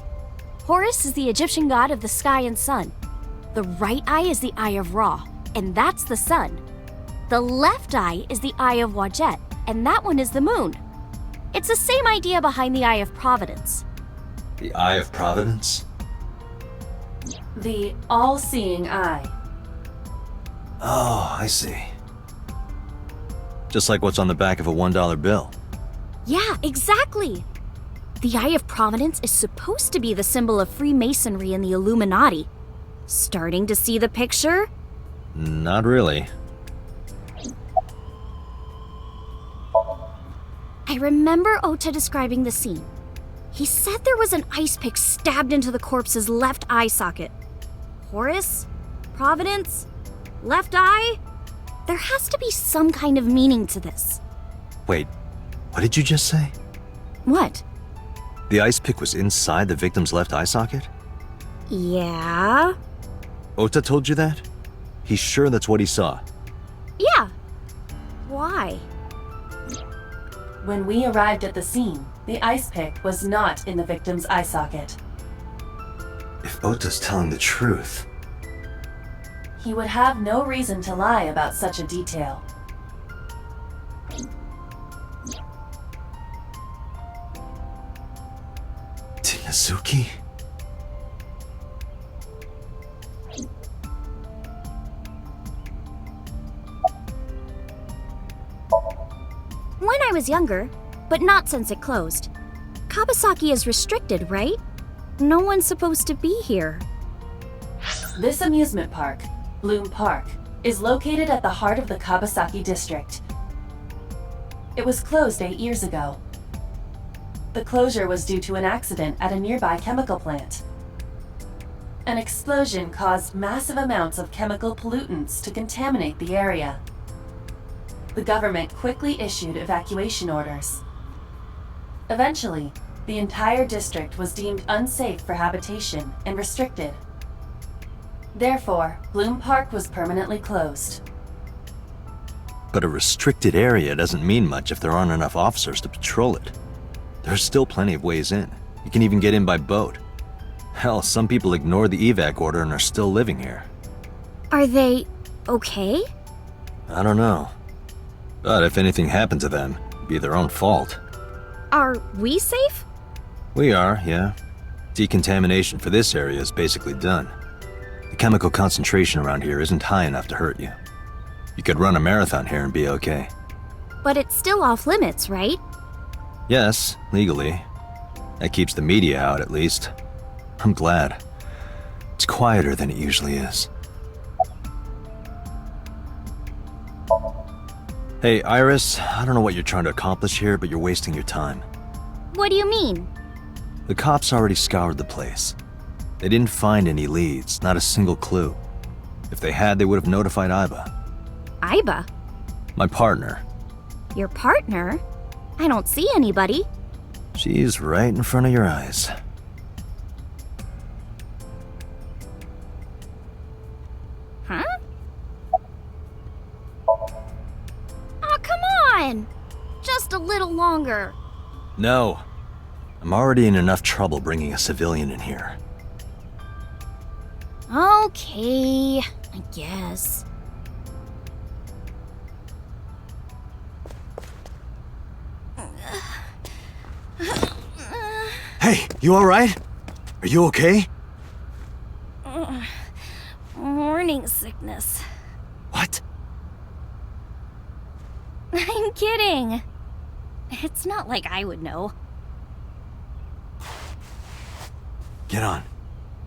Horus is the Egyptian god of the sky and sun. The right eye is the eye of Ra, and that's the sun. The left eye is the eye of Wadjet, and that one is the moon. It's the same idea behind the eye of Providence. The Eye of Providence? The all-seeing eye. Oh, I see. Just like what's on the back of a $1 bill. Yeah, exactly. The Eye of Providence is supposed to be the symbol of Freemasonry and the Illuminati. Starting to see the picture? Not really. I remember Ota describing the scene. He said there was an ice pick stabbed into the corpse's left eye socket. Horus? Providence? Left eye? There has to be some kind of meaning to this. Wait, what did you just say? What? The ice pick was inside the victim's left eye socket? Yeah? Ota told you that? He's sure that's what he saw. Yeah. Why? When we arrived at the scene, the ice pick was not in the victim's eye socket. If Ota's telling the truth... He would have no reason to lie about such a detail. Tinazuki? When I was younger, but not since it closed. Kawasaki is restricted, right? No one's supposed to be here. This amusement park, Bloom Park, is located at the heart of the Kawasaki district. It was closed 8 years ago. The closure was due to an accident at a nearby chemical plant. An explosion caused massive amounts of chemical pollutants to contaminate the area. The government quickly issued evacuation orders. Eventually, the entire district was deemed unsafe for habitation and restricted. Therefore, Bloom Park was permanently closed. But a restricted area doesn't mean much if there aren't enough officers to patrol it. There's still plenty of ways in. You can even get in by boat. Hell, some people ignore the evac order and are still living here. Are they okay? I don't know. But if anything happened to them, it'd be their own fault. Are we safe? We are, yeah. Decontamination for this area is basically done. The chemical concentration around here isn't high enough to hurt you. You could run a marathon here and be okay. But it's still off limits, right? Yes, legally. That keeps the media out, at least. I'm glad. It's quieter than it usually is. Hey, Iris, I don't know what you're trying to accomplish here, but you're wasting your time. What do you mean? The cops already scoured the place. They didn't find any leads, not a single clue. If they had, they would have notified Aiba. Aiba? My partner. Your partner? I don't see anybody. She's right in front of your eyes. Huh? Oh, come on! Just a little longer. No. I'm already in enough trouble bringing a civilian in here. Okay, I guess. Hey, you alright? Are you okay? Morning sickness. kidding. It's not like I would know. Get on.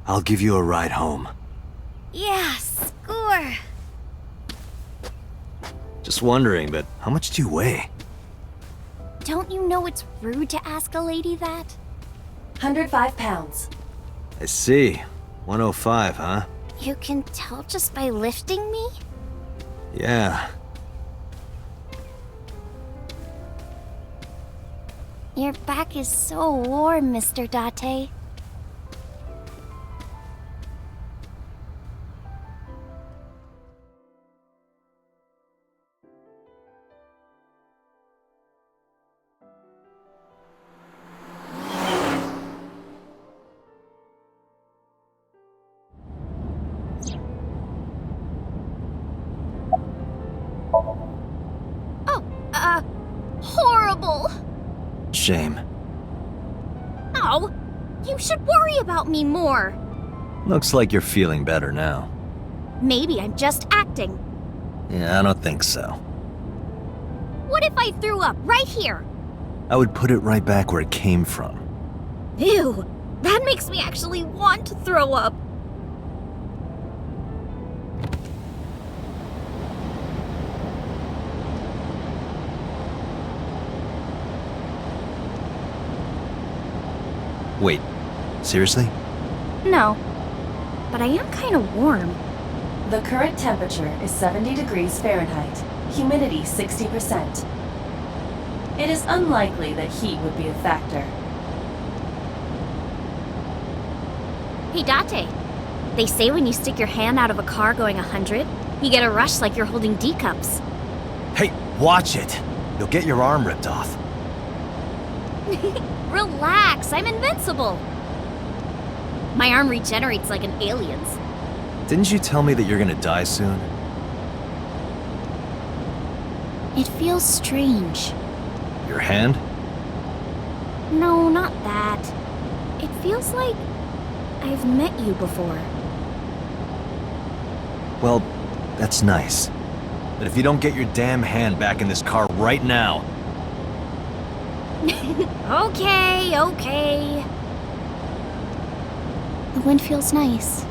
I'll give you a ride home. Yeah, score. Just wondering, but how much do you weigh? Don't you know it's rude to ask a lady that? 105 pounds. I see. 105, huh? You can tell just by lifting me? Yeah. Your back is so warm, Mr. Date. Horrible! Shame. Oh, you should worry about me more. Looks like you're feeling better now. Maybe I'm just acting. Yeah, I don't think so. What if I threw up right here? I would put it right back where it came from. Ew, that makes me actually want to throw up. Wait, seriously? No, but I am kind of warm. The current temperature is 70 degrees Fahrenheit, humidity 60%. It is unlikely that heat would be a factor. Hey, Date. They say when you stick your hand out of a car going 100, you get a rush like you're holding D cups. Hey, watch it! You'll get your arm ripped off. Relax, I'm invincible. My arm regenerates like an alien's. Didn't you tell me that you're gonna die soon? It feels strange. Your hand? No, not that. It feels like I've met you before. Well, that's nice. But if you don't get your damn hand back in this car right now... Okay. The wind feels nice.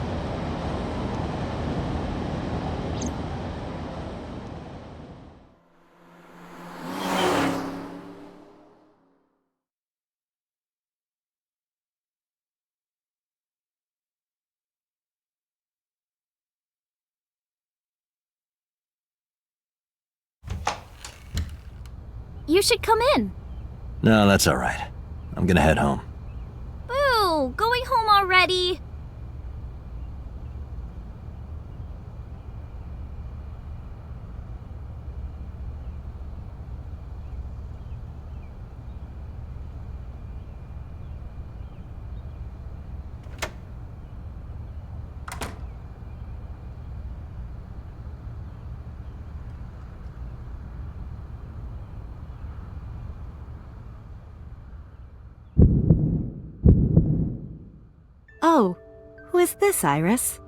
You should come in. No, that's alright. I'm gonna head home. Boo! Going home already? Oh, who is this, Iris?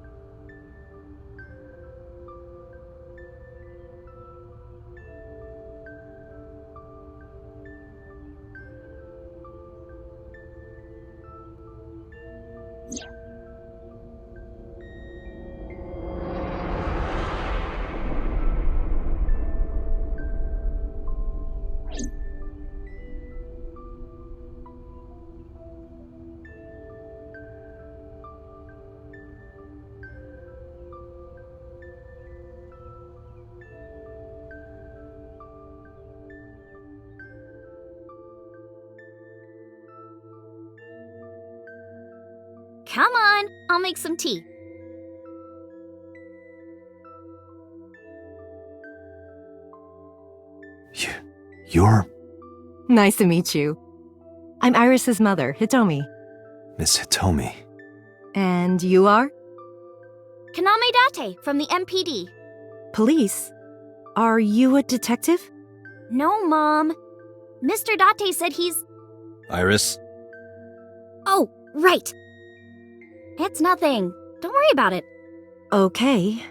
Come on, I'll make some tea. You're... Nice to meet you. I'm Iris's mother, Hitomi. Miss Hitomi. And you are? Kaname Date from the MPD. Police? Are you a detective? No, Mom. Mr. Date said he's... Iris? Oh, right. It's nothing. Don't worry about it. Okay.